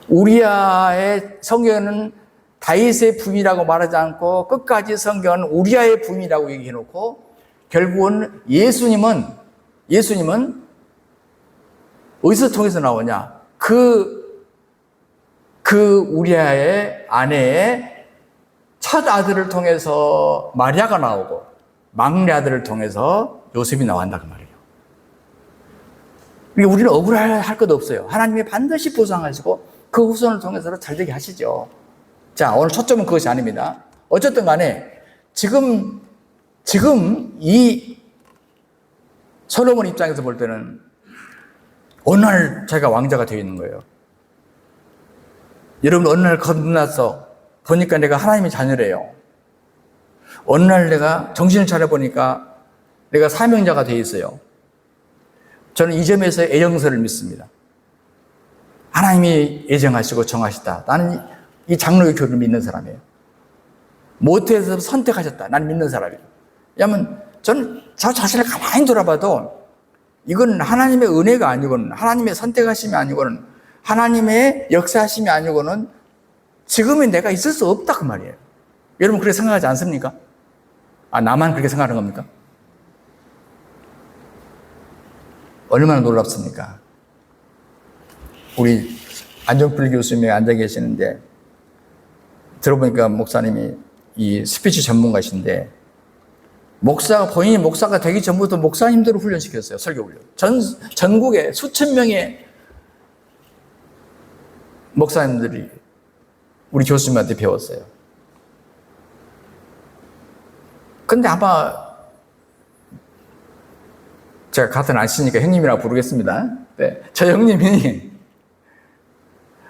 우리아의 성경은 다윗의 부인이라고 말하지 않고 끝까지 성경은 우리아의 부인이라고 얘기해놓고 결국은 예수님은 어디서 통해서 나오냐? 그 우리아의 아내의 첫 아들을 통해서 마리아가 나오고 막내 아들을 통해서 요셉이 나온다 그 말이에요. 그러니까 우리는 억울할 것도 없어요. 하나님이 반드시 보상하시고 그 후손을 통해서 잘되게 하시죠. 자, 오늘 초점은 그것이 아닙니다. 어쨌든 간에 지금 이 솔로몬 입장에서 볼 때는 어느 날 자기가 왕자가 되어 있는 거예요. 여러분 어느 날 거듭나서 보니까 내가 하나님의 자녀래요. 어느 날 내가 정신을 차려보니까 내가 사명자가 되어 있어요. 저는 이 점에서 애정서를 믿습니다. 하나님이 예정하시고 정하시다. 나는 이 장로의 교를 믿는 사람이에요. 모태에서 선택하셨다. 나는 믿는 사람이에요. 왜냐하면 저는 저 자신을 가만히 돌아봐도 이건 하나님의 은혜가 아니고는 하나님의 선택하심이 아니고는 하나님의 역사하심이 아니고는 지금의 내가 있을 수 없다 그 말이에요. 여러분 그렇게 생각하지 않습니까? 나만 그렇게 생각하는 겁니까? 얼마나 놀랍습니까? 우리 안정필 교수님이 앉아 계시는데 들어보니까 목사님이 이 스피치 전문가신데 본인이 목사가 되기 전부터 목사님들을 훈련시켰어요. 설교 훈련. 전국에 수천 명의 목사님들이 우리 교수님한테 배웠어요. 근데 아마 제가 같은 아시니까 형님이라고 부르겠습니다. 네, 저 형님이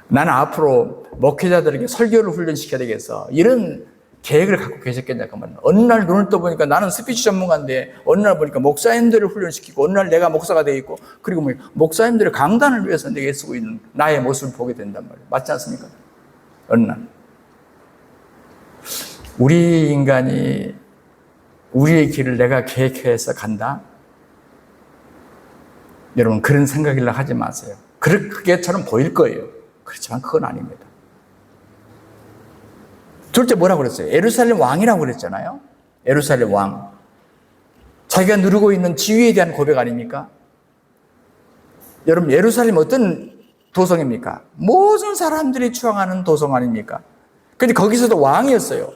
나는 앞으로 목회자들에게 설교를 훈련시켜야 되겠어. 이런 계획을 갖고 계셨겠냐 그 말이에요. 어느 날 눈을 떠보니까 나는 스피치 전문가인데 어느 날 보니까 목사님들을 훈련시키고 어느 날 내가 목사가 되어 있고 그리고 목사님들의 강단을 위해서 내가 쓰고 있는 나의 모습을 보게 된단 말이에요. 맞지 않습니까? 어느 날 우리 인간이 우리의 길을 내가 계획해서 간다? 여러분 그런 생각이라 하지 마세요. 그게처럼 보일 거예요. 그렇지만 그건 아닙니다. 둘째 뭐라고 그랬어요? 예루살렘 왕이라고 그랬잖아요. 예루살렘 왕. 자기가 누리고 있는 지위에 대한 고백 아닙니까? 여러분 예루살렘 어떤 도성입니까? 모든 사람들이 추앙하는 도성 아닙니까? 근데 거기서도 왕이었어요.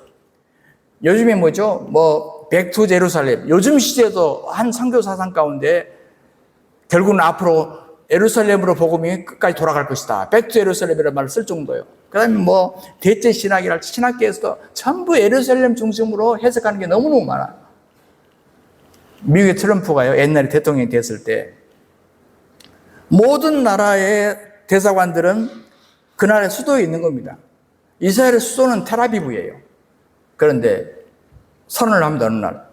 요즘에 뭐죠? 백투 제루살렘. 요즘 시대에도 한 선교 사상 가운데 결국은 앞으로 예루살렘으로 복음이 끝까지 돌아갈 것이다. 백투 예루살렘이라는 말을 쓸 정도예요. 그 다음에 대체 신학이랄 신학계에서도 전부 예루살렘 중심으로 해석하는 게 너무너무 많아. 미국의 트럼프가요, 옛날에 대통령이 됐을 때 모든 나라의 대사관들은 그 나라의 수도에 있는 겁니다. 이스라엘의 수도는 텔아비브예요. 그런데 선언을 합니다. 어느 날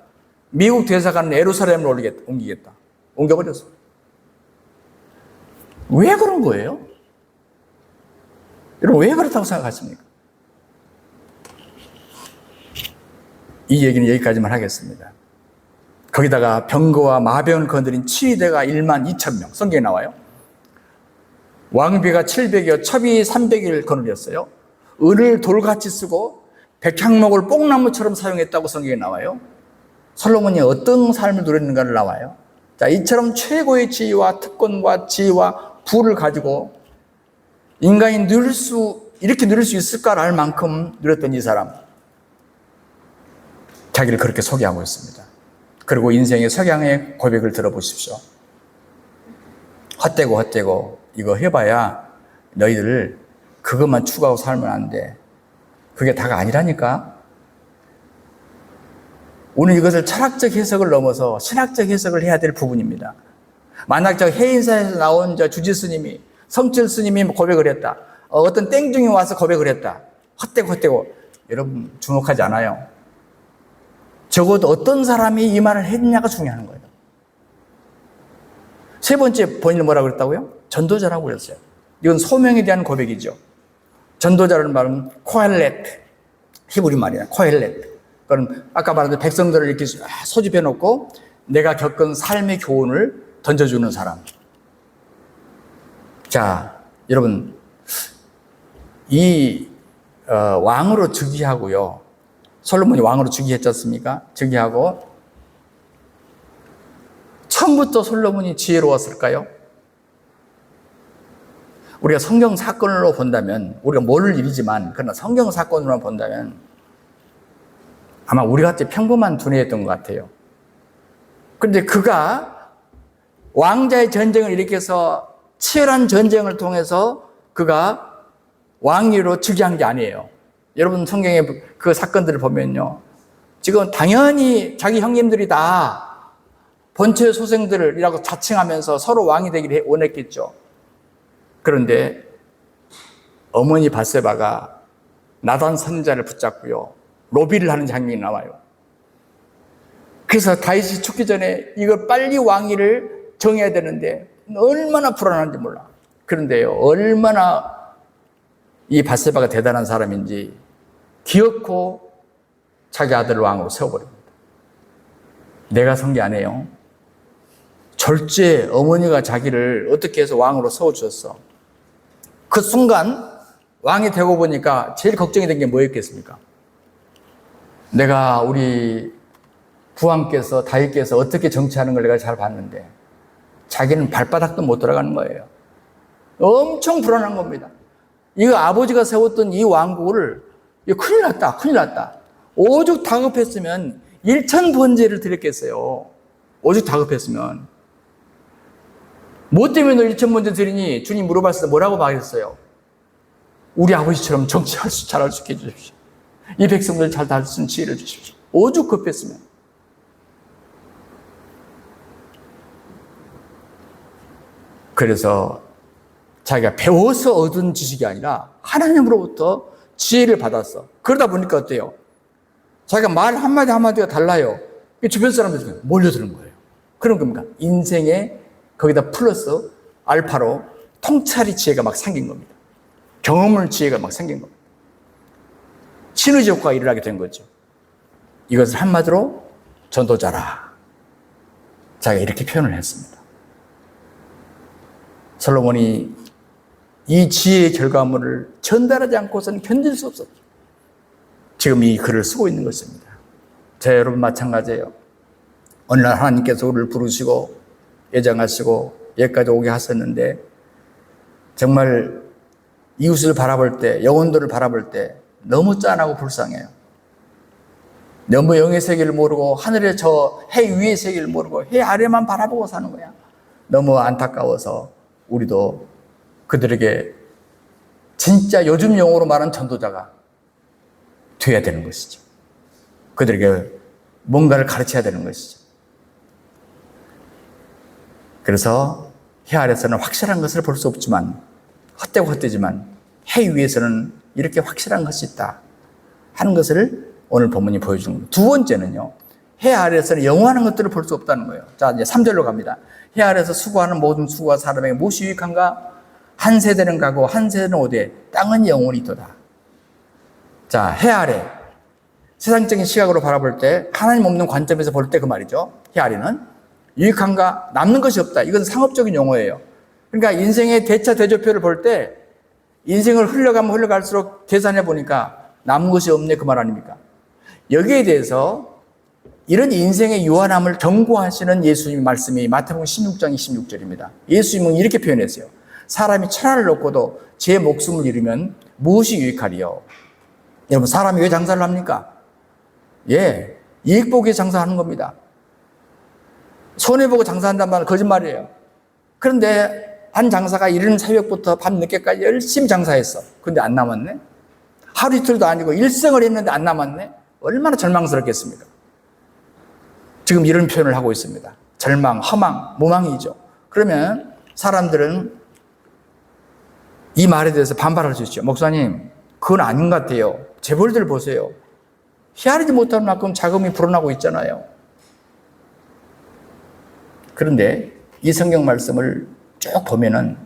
미국 대사관은 예루살렘으로 옮기겠다. 옮겨버렸어. 왜 그런 거예요? 여러분, 왜 그렇다고 생각하십니까? 이 얘기는 여기까지만 하겠습니다. 거기다가 병거와 마병을 거느린 치위대가 1만 2천 명, 성경에 나와요. 왕비가 700여, 첩이 300일 거느렸어요. 은을 돌같이 쓰고 백향목을 뽕나무처럼 사용했다고 성경에 나와요. 솔로몬이 어떤 삶을 누렸는가를 나와요. 자, 이처럼 최고의 지위와 특권과 지위와 부를 가지고 인간이 이렇게 누릴 수 있을까를 알 만큼 누렸던 이 사람, 자기를 그렇게 소개하고 있습니다. 그리고 인생의 석양의 고백을 들어보십시오. 헛되고 이거 해봐야 너희들 그것만 추구하고 살면 안 돼. 그게 다가 아니라니까. 오늘 이것을 철학적 해석을 넘어서 신학적 해석을 해야 될 부분입니다. 만약 저 해인사에서 나온 저 주지 스님이, 성철 스님이 고백을 했다. 어떤 땡중이 와서 고백을 했다. 헛되고. 여러분, 주목하지 않아요. 적어도 어떤 사람이 이 말을 했냐가 중요한 거예요. 세 번째 본인은 뭐라고 그랬다고요? 전도자라고 그랬어요. 이건 소명에 대한 고백이죠. 전도자라는 말은 코헬렛, 히브리 말이야. 코헬렛. 그럼 아까 말한 백성들을 이렇게 소집해 놓고 내가 겪은 삶의 교훈을 던져주는 사람. 자, 여러분, 이 왕으로 즉위하고요. 솔로몬이 왕으로 즉위했지 않습니까? 즉위하고 처음부터 솔로몬이 지혜로웠을까요? 우리가 성경 사건으로 본다면, 우리가 모를 일이지만 그러나 성경 사건으로 본다면 아마 우리 같이 평범한 두뇌였던 것 같아요. 그런데 그가 왕자의 전쟁을 일으켜서 치열한 전쟁을 통해서 그가 왕위로 즉위한 게 아니에요. 여러분, 성경의 그 사건들을 보면요, 지금 당연히 자기 형님들이 다 본체 소생들이라고 자칭하면서 서로 왕이 되기를 원했겠죠. 그런데 어머니 밧세바가 나단 선지자를 붙잡고요, 로비를 하는 장면이 나와요. 그래서 다윗이 죽기 전에 이걸 빨리 왕위를 정해야 되는데 얼마나 불안한지 몰라. 그런데요, 얼마나 이 밧세바가 대단한 사람인지 기어코 자기 아들을 왕으로 세워버립니다. 내가 선 게 아니에요. 절제 어머니가 자기를 어떻게 해서 왕으로 세워주셨어. 그 순간 왕이 되고 보니까 제일 걱정이 된 게 뭐였겠습니까? 내가 우리 부왕께서, 다윗께서 어떻게 정치하는 걸 내가 잘 봤는데 자기는 발바닥도 못 들어가는 거예요. 엄청 불안한 겁니다. 이거 아버지가 세웠던 이 왕국을, 이거 큰일 났다. 오죽 다급했으면 일천번제를 드렸겠어요. 오죽 다급했으면. 뭐 때문에 너 일천번제 드리니? 주님 물어봤을 때 뭐라고 말했어요? 우리 아버지처럼 잘할 수 있게 해주십시오. 이 백성들 잘 다룰 수 있는 지혜를 주십시오. 오죽 급했으면. 그래서 자기가 배워서 얻은 지식이 아니라 하나님으로부터 지혜를 받았어. 그러다 보니까 어때요? 자기가 말 한마디가 달라요. 주변 사람들이 몰려드는 거예요. 그런 겁니까? 인생에 거기다 플러스 알파로 통찰의 지혜가 막 생긴 겁니다. 경험을 지혜가 막 생긴 겁니다. 시너지 효과가 일어나게 된 거죠. 이것을 한마디로 전도자라. 자기가 이렇게 표현을 했습니다. 솔로몬이 이 지혜의 결과물을 전달하지 않고서는 견딜 수 없었죠. 지금 이 글을 쓰고 있는 것입니다. 저 여러분 마찬가지예요. 어느 날 하나님께서 우리를 부르시고 예정하시고 여기까지 오게 하셨는데 정말 이웃을 바라볼 때, 영혼들을 바라볼 때 너무 짠하고 불쌍해요. 너무 영의 세계를 모르고 하늘의 저 해 위의 세계를 모르고 해 아래만 바라보고 사는 거야. 너무 안타까워서 우리도 그들에게 진짜 요즘 용어로 말하는 전도자가 돼야 되는 것이죠. 그들에게 뭔가를 가르쳐야 되는 것이죠. 그래서 해 아래서는 확실한 것을 볼 수 없지만, 헛되지만 해 위에서는 이렇게 확실한 것이 있다 하는 것을 오늘 본문이 보여주는 겁니다. 두 번째는요, 해 아래에서는 영원한 것들을 볼 수 없다는 거예요. 자, 이제 3절로 갑니다. 해 아래에서 수고하는 모든 수고가 사람에게 무엇이 유익한가? 한 세대는 가고 한 세대는 오되 땅은 영원히 있도다. 자, 해 아래. 세상적인 시각으로 바라볼 때, 하나님 없는 관점에서 볼 때 그 말이죠. 해 아래는 유익한가? 남는 것이 없다. 이건 상업적인 용어예요. 그러니까 인생의 대차 대조표를 볼 때 인생을 흘러가면 흘러갈수록 계산해 보니까 남은 것이 없네 그 말 아닙니까? 여기에 대해서 이런 인생의 유한함을 경고하시는 예수님의 말씀이 마태복음 16장 26절입니다. 예수님은 이렇게 표현했어요. 사람이 천하를 얻고도 제 목숨을 잃으면 무엇이 유익하리요? 여러분, 사람이 왜 장사를 합니까? 예, 이익 보기 장사하는 겁니다. 손해보고 장사한단 말은 거짓말이에요. 그런데 한 장사가 이른 새벽부터 밤 늦게까지 열심히 장사했어. 근데 안 남았네? 하루 이틀도 아니고 일생을 했는데 안 남았네? 얼마나 절망스럽겠습니까? 지금 이런 표현을 하고 있습니다. 절망, 허망, 무망이죠. 그러면 사람들은 이 말에 대해서 반발할 수 있죠. 목사님, 그건 아닌 것 같아요. 재벌들 보세요. 헤아리지 못할 만큼 자금이 불어나고 있잖아요. 그런데 이 성경 말씀을 쭉 보면은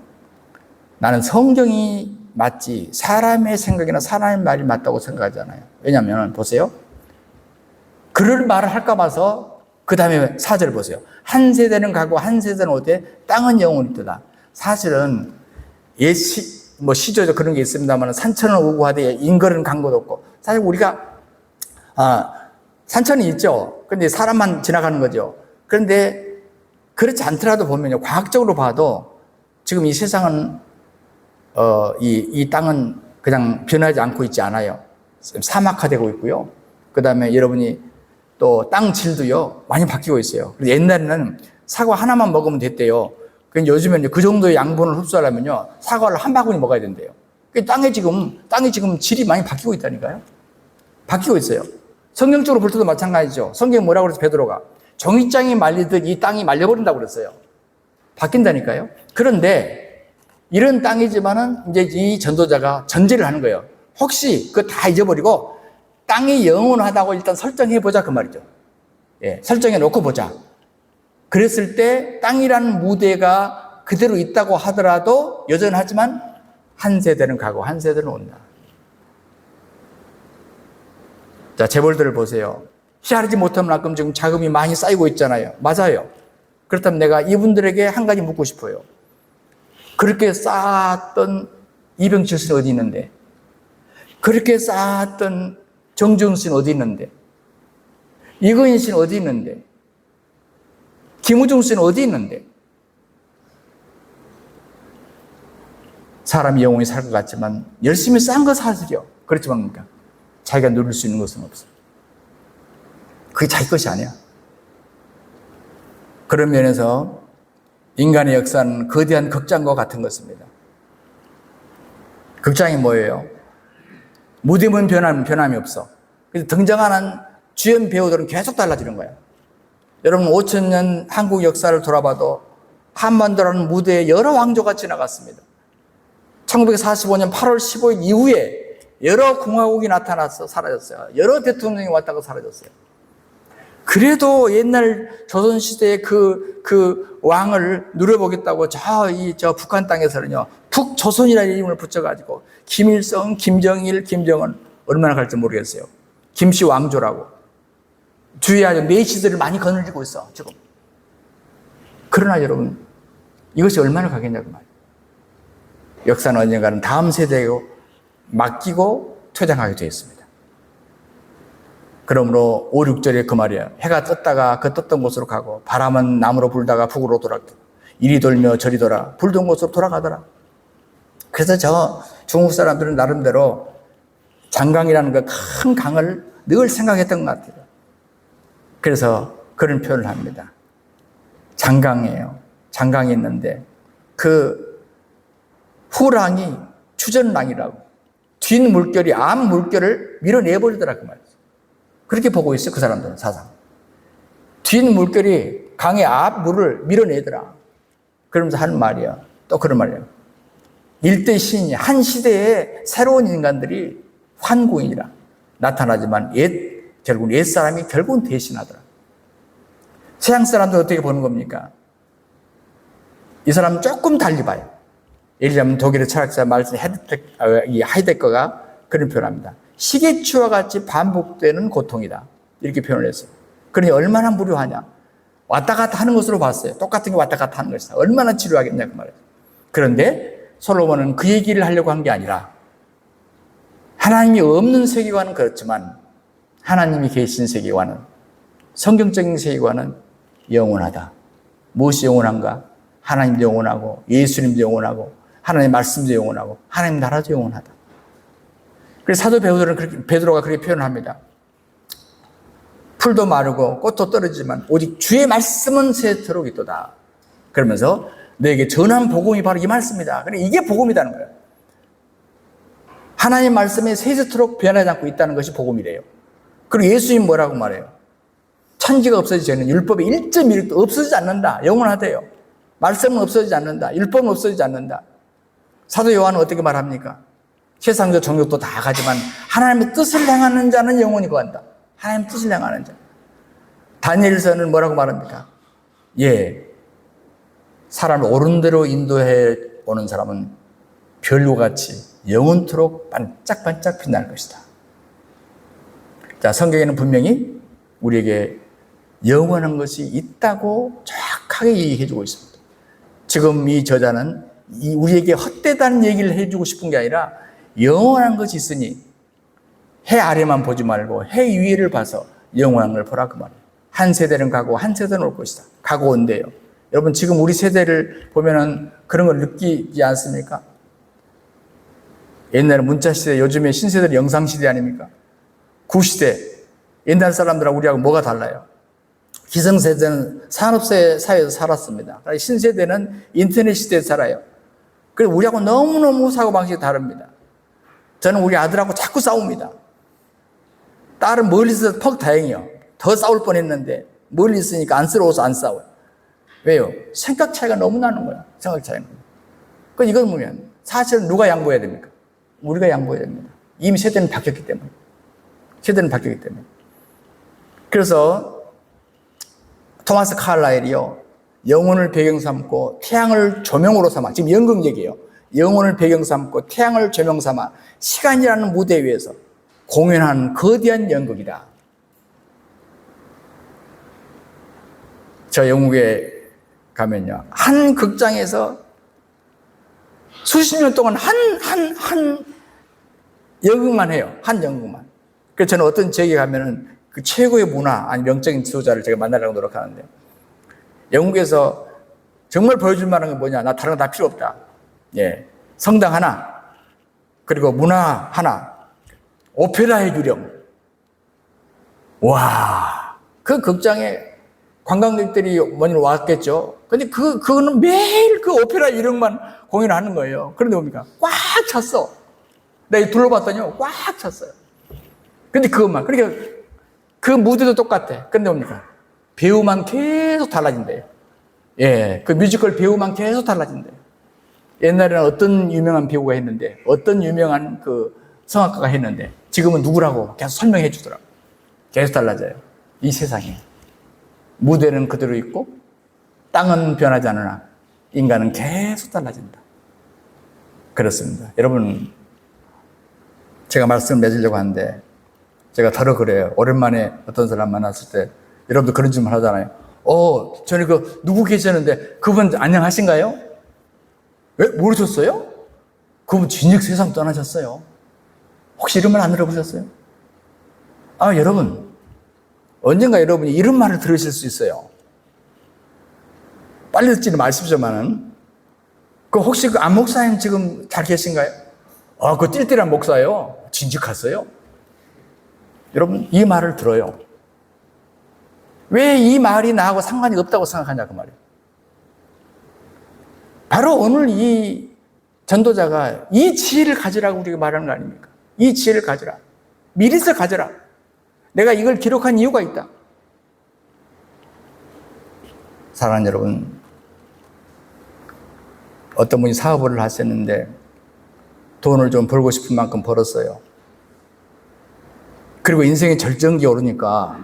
나는 성경이 맞지 사람의 생각이나 사람의 말이 맞다고 생각하지 않아요. 왜냐하면 보세요. 그럴 말을 할까 봐서 그 다음에 4절 보세요. 한 세대는 가고 한 세대는 오되 땅은 영원히 있도다. 사실은 시조죠. 그런 게 있습니다만 산천은 오고 하되 인걸은 간 곳 없고. 사실 우리가 산천이 있죠. 그런데 사람만 지나가는 거죠. 그런데 그렇지 않더라도 보면요. 과학적으로 봐도 지금 이 세상은 이 땅은 그냥 변하지 않고 있지 않아요. 사막화되고 있고요. 그 다음에 여러분이 또 땅 질도요 많이 바뀌고 있어요. 옛날에는 사과 하나만 먹으면 됐대요. 요즘에는 그 정도의 양분을 흡수하려면요 사과를 한 바구니 먹어야 된대요. 땅이 지금 질이 많이 바뀌고 있다니까요. 바뀌고 있어요. 성경적으로 볼 때도 마찬가지죠. 성경이 뭐라고 그래서 베드로가 종이장이 말리듯 이 땅이 말려버린다고 그랬어요. 바뀐다니까요. 그런데 이런 땅이지만은 이제 이 전도자가 전제를 하는 거예요. 혹시 그거 다 잊어버리고 땅이 영원하다고 일단 설정해보자 그 말이죠. 예, 설정해놓고 보자. 그랬을 때 땅이라는 무대가 그대로 있다고 하더라도 여전하지만 한 세대는 가고 한 세대는 온다. 자, 재벌들을 보세요. 헤아리지 못할 만큼 지금 자금이 많이 쌓이고 있잖아요. 맞아요. 그렇다면 내가 이분들에게 한 가지 묻고 싶어요. 그렇게 쌓았던 이병철 씨는 어디 있는데? 그렇게 쌓았던 정주영 씨는 어디 있는데? 이건희 씨는 어디 있는데? 김우중 씨는 어디 있는데? 사람이 영원히 살 것 같지만 열심히 쌓은 거 사들여. 그렇지만 뭡니까? 자기가 누릴 수 있는 것은 없어. 그게 자기 것이 아니야. 그런 면에서 인간의 역사는 거대한 극장과 같은 것입니다. 극장이 뭐예요? 무대면 변함이 없어. 그래서 등장하는 주연 배우들은 계속 달라지는 거예요. 여러분 5,000년 한국 역사를 돌아봐도 한반도라는 무대에 여러 왕조가 지나갔습니다. 1945년 8월 15일 이후에 여러 공화국이 나타나서 사라졌어요. 여러 대통령이 왔다가 사라졌어요. 그래도 옛날 조선시대의 그 왕을 누려보겠다고 저 북한 땅에서는요, 북조선이라는 이름을 붙여가지고, 김일성, 김정일, 김정은, 얼마나 갈지 모르겠어요. 김씨 왕조라고. 주위에 아주 메시들을 많이 거느리고 있어, 지금. 그러나 여러분, 이것이 얼마나 가겠냐고 말이에요. 역사는 언젠가는 다음 세대에 맡기고 퇴장하게 되어 있습니다. 그러므로 5, 6절에 그 말이에요. 해가 떴다가 그 떴던 곳으로 가고 바람은 남으로 불다가 북으로 돌았고 이리 돌며 저리 돌아 불던 곳으로 돌아가더라. 그래서 저 중국 사람들은 나름대로 장강이라는 그 큰 강을 늘 생각했던 것 같아요. 그래서 그런 표현을 합니다. 장강이에요. 장강이 있는데 그 후랑이 추전랑이라고 뒷 물결이 앞 물결을 밀어내버리더라 그 말이죠. 그렇게 보고 있어요. 그 사람들은 사상. 뒷 물결이 강의 앞 물을 밀어내더라. 그러면서 하는 말이야. 또 그런 말이야. 일대 시인이 한 시대에 새로운 인간들이 환궁이라 나타나지만 결국은 옛사람이 결국은 대신하더라. 서양 사람들 어떻게 보는 겁니까? 이 사람은 조금 달리 봐요. 예를 들면 독일의 철학자 말씀 하이데거가 그런 표현합니다. 시계추와 같이 반복되는 고통이다. 이렇게 표현을 했어요. 그러니 얼마나 무료하냐. 왔다 갔다 하는 것으로 봤어요. 똑같은 게 왔다 갔다 하는 것이다. 얼마나 지루하겠냐 그 말이에요. 그런데 솔로몬은 그 얘기를 하려고 한 게 아니라 하나님이 없는 세계관은 그렇지만 하나님이 계신 세계관은, 성경적인 세계관은 영원하다. 무엇이 영원한가? 하나님도 영원하고 예수님도 영원하고 하나님의 말씀도 영원하고 하나님 나라도 영원하다. 그래서 사도 베드로가 그렇게 표현합니다. 풀도 마르고 꽃도 떨어지지만 오직 주의 말씀은 세토록 있도다. 그러면서 너에게 전한 복음이 바로 이 말씀이다. 그러니까 이게 복음이라는 거예요. 하나님 말씀에 세세토록 변하지 않고 있다는 것이 복음이래요. 그리고 예수님 뭐라고 말해요? 천지가 없어지기 전에 율법의 1.1도 없어지지 않는다. 영원하대요. 말씀은 없어지지 않는다. 율법은 없어지지 않는다. 사도 요한은 어떻게 말합니까? 세상적 정욕도 다 가지만 하나님의 뜻을 행하는 자는 영원히 거한다. 하나님의 뜻을 행하는 자. 다니엘서는 뭐라고 말합니까? 예, 사람을 옳은 대로 인도해 오는 사람은 별과 같이 영원토록 반짝반짝 빛날 것이다. 자, 성경에는 분명히 우리에게 영원한 것이 있다고 정확하게 얘기해 주고 있습니다. 지금 이 저자는 우리에게 헛되다는 얘기를 해주고 싶은 게 아니라 영원한 것이 있으니 해 아래만 보지 말고 해 위를 봐서 영원한 걸 보라 그 말이에요. 한 세대는 가고 한 세대는 올 것이다. 가고 온대요. 여러분 지금 우리 세대를 보면은 그런 걸 느끼지 않습니까? 옛날에 문자시대, 요즘에 신세대는 영상시대 아닙니까? 구시대, 옛날 사람들하고 우리하고 뭐가 달라요? 기성세대는 산업사회에서 살았습니다. 신세대는 인터넷 시대에 살아요. 그래서 우리하고 너무너무 사고방식이 다릅니다. 저는 우리 아들하고 자꾸 싸웁니다. 딸은 멀리서 퍽 다행이요. 더 싸울 뻔했는데 멀리 있으니까 안쓰러워서 안 싸워요. 왜요? 생각 차이가 너무 나는 거야. 생각 차이는. 그 이건 뭐냐면 사실은 누가 양보해야 됩니까? 우리가 양보해야 됩니다. 이미 세대는 바뀌었기 때문에. 세대는 바뀌었기 때문에. 그래서 토마스 칼라일이요, 영혼을 배경 삼고 태양을 조명으로 삼아, 지금 연극 얘기예요. 영혼을 배경 삼고 태양을 조명 삼아 시간이라는 무대 위에서 공연하는 거대한 연극이다. 저 영국에 가면요, 한 극장에서 수십 년 동안 한 연극만 해요. 한 연극만. 그래서 저는 어떤 지역에 가면은 그 최고의 문화, 아니 명적인 지도자를 제가 만나려고 노력하는데, 영국에서 정말 보여줄 만한 게 뭐냐? 나 다른 거 다 필요 없다. 예. 성당 하나, 그리고 문화 하나, 오페라 해주령. 와, 그 극장에 관광객들이 먼저 왔겠죠. 근데 그거는 매일 그 오페라 이름만 공연하는 거예요. 그런데 뭡니까? 꽉 찼어. 내가 둘러봤더니요, 꽉 찼어요. 근데 그것만. 그러니까 그 무대도 똑같아. 근데 뭡니까? 배우만 계속 달라진대요. 예, 그 뮤지컬 배우만 계속 달라진대요. 옛날에는 어떤 유명한 배우가 했는데, 어떤 유명한 그 성악가가 했는데, 지금은 누구라고 계속 설명해 주더라고. 계속 달라져요. 이 세상에. 무대는 그대로 있고, 땅은 변하지 않으나, 인간은 계속 달라진다. 그렇습니다. 여러분, 제가 말씀을 맺으려고 하는데, 제가 더러 그래요. 오랜만에 어떤 사람 만났을 때, 여러분도 그런 질문 하잖아요. 전에 누구 계셨는데, 그분 안녕하신가요? 왜? 모르셨어요? 그분 진즉 세상 떠나셨어요. 혹시 이런 말 안 들어보셨어요? 여러분, 언젠가 여러분이 이런 말을 들으실 수 있어요. 빨리 듣지는 마십시오만은, 혹시 안 목사님 지금 잘 계신가요? 그 띨띨한 목사예요. 진직하세요. 여러분, 이 말을 들어요. 왜 이 말이 나하고 상관이 없다고 생각하냐, 그 말이에요. 바로 오늘 이 전도자가 이 지혜를 가지라고 우리가 말하는 거 아닙니까? 이 지혜를 가지라. 미리서 가져라. 내가 이걸 기록한 이유가 있다. 사랑하는 여러분, 어떤 분이 사업을 하셨는데 돈을 좀 벌고 싶은 만큼 벌었어요. 그리고 인생의 절정기에 오르니까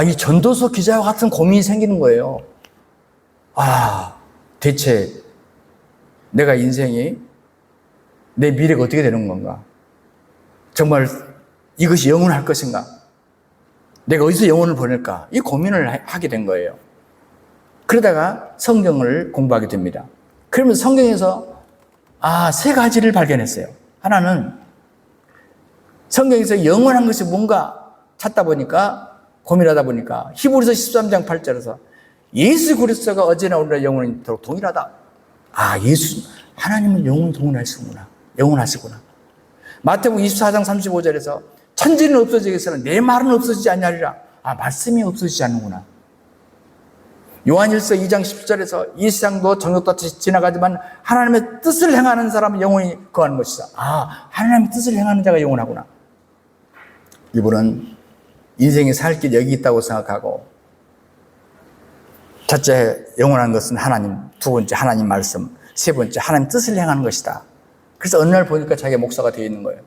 이 전도서 기자와 같은 고민이 생기는 거예요. 대체 내가 인생이 내 미래가 어떻게 되는 건가? 정말 이것이 영원할 것인가? 내가 어디서 영혼을 보낼까? 이 고민을 하게 된 거예요. 그러다가 성경을 공부하게 됩니다. 그러면서 성경에서 세 가지를 발견했어요. 하나는 성경에서 영원한 것이 뭔가 찾다 보니까, 고민하다 보니까 히브리서 13장 8절에서 예수 그리스도가 어제나 오늘나 영원히 있도록 동일하다. 하나님은 영원히 동일하시구나. 영원하시구나. 마태복음 24장 35절에서 천지는 없어지겠으나 내 말은 없어지지 아니하리라. 말씀이 없어지지 않는구나. 요한일서 2장 10절에서 이 세상도 정욕도 지나가지만 하나님의 뜻을 행하는 사람은 영원히 거하는 것이다. 하나님의 뜻을 행하는 자가 영원하구나. 이분은 인생의 살 길 여기 있다고 생각하고, 첫째 영원한 것은 하나님, 두 번째 하나님 말씀, 세 번째 하나님 뜻을 행하는 것이다. 그래서 어느 날 보니까 자기가 목사가 되어 있는 거예요.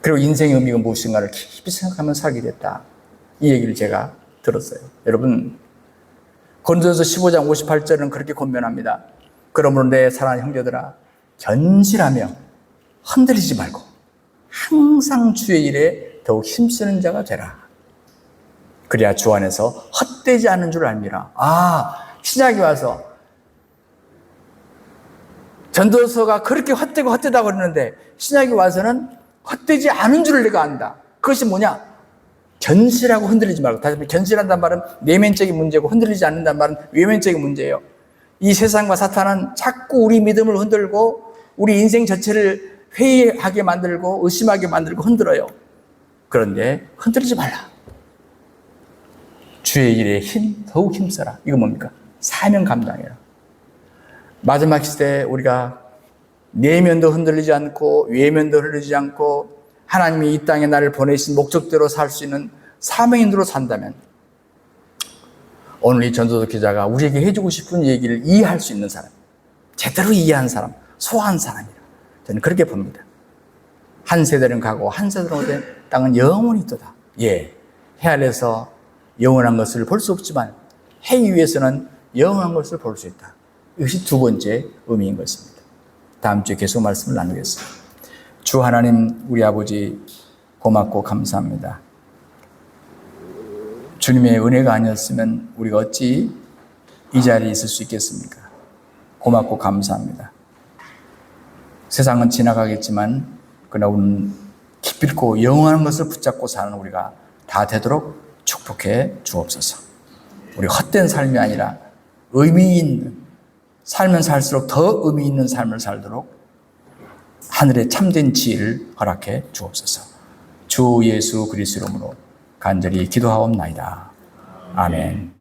그리고 인생의 의미가 무엇인가를 깊이 생각하며 살게 됐다. 이 얘기를 제가 들었어요. 여러분, 고린도전서 15장 58절은 그렇게 권면합니다. 그러므로 내 사랑하는 형제들아, 견실하며 흔들리지 말고 항상 주의 일에 더욱 힘쓰는 자가 되라. 그래야 주 안에서 헛되지 않은 줄 알미라. 신약에 와서 전도서가 그렇게 헛되고 헛되다고 그러는데 신약에 와서는 헛되지 않은 줄을 내가 안다. 그것이 뭐냐? 견실하고 흔들리지 말고. 다시 말해, 견실한다는 말은 내면적인 문제고 흔들리지 않는다는 말은 외면적인 문제예요. 이 세상과 사탄은 자꾸 우리 믿음을 흔들고 우리 인생 자체를 회의하게 만들고 의심하게 만들고 흔들어요. 그런데 흔들리지 말라. 주의 일에 더욱 힘써라. 이거 뭡니까? 사명 감당해라. 마지막 시대에 우리가 내면도 흔들리지 않고 외면도 흔들리지 않고 하나님이 이 땅에 나를 보내신 목적대로 살 수 있는 사명인으로 산다면, 오늘 이 전도서 기자가 우리에게 해주고 싶은 얘기를 이해할 수 있는 사람, 제대로 이해한 사람, 소화한 사람이라 저는 그렇게 봅니다. 한 세대는 가고 한 세대는 오되 땅은 영원히 있도다. 해 아래서 영원한 것을 볼 수 없지만 해 위에서는 영원한 것을 볼 수 있다. 이것이 두 번째 의미인 것입니다. 다음 주에 계속 말씀을 나누겠습니다. 주 하나님, 우리 아버지 고맙고 감사합니다. 주님의 은혜가 아니었으면 우리가 어찌 이 자리에 있을 수 있겠습니까? 고맙고 감사합니다. 세상은 지나가겠지만 그러나 우리는 기필코 영원한 것을 붙잡고 사는 우리가 다 되도록 축복해 주옵소서. 우리 헛된 삶이 아니라 의미 있는, 살면 살수록 더 의미 있는 삶을 살도록 하늘의 참된 지혜를 허락해 주옵소서. 주 예수 그리스도 이름으로 간절히 기도하옵나이다. 아멘.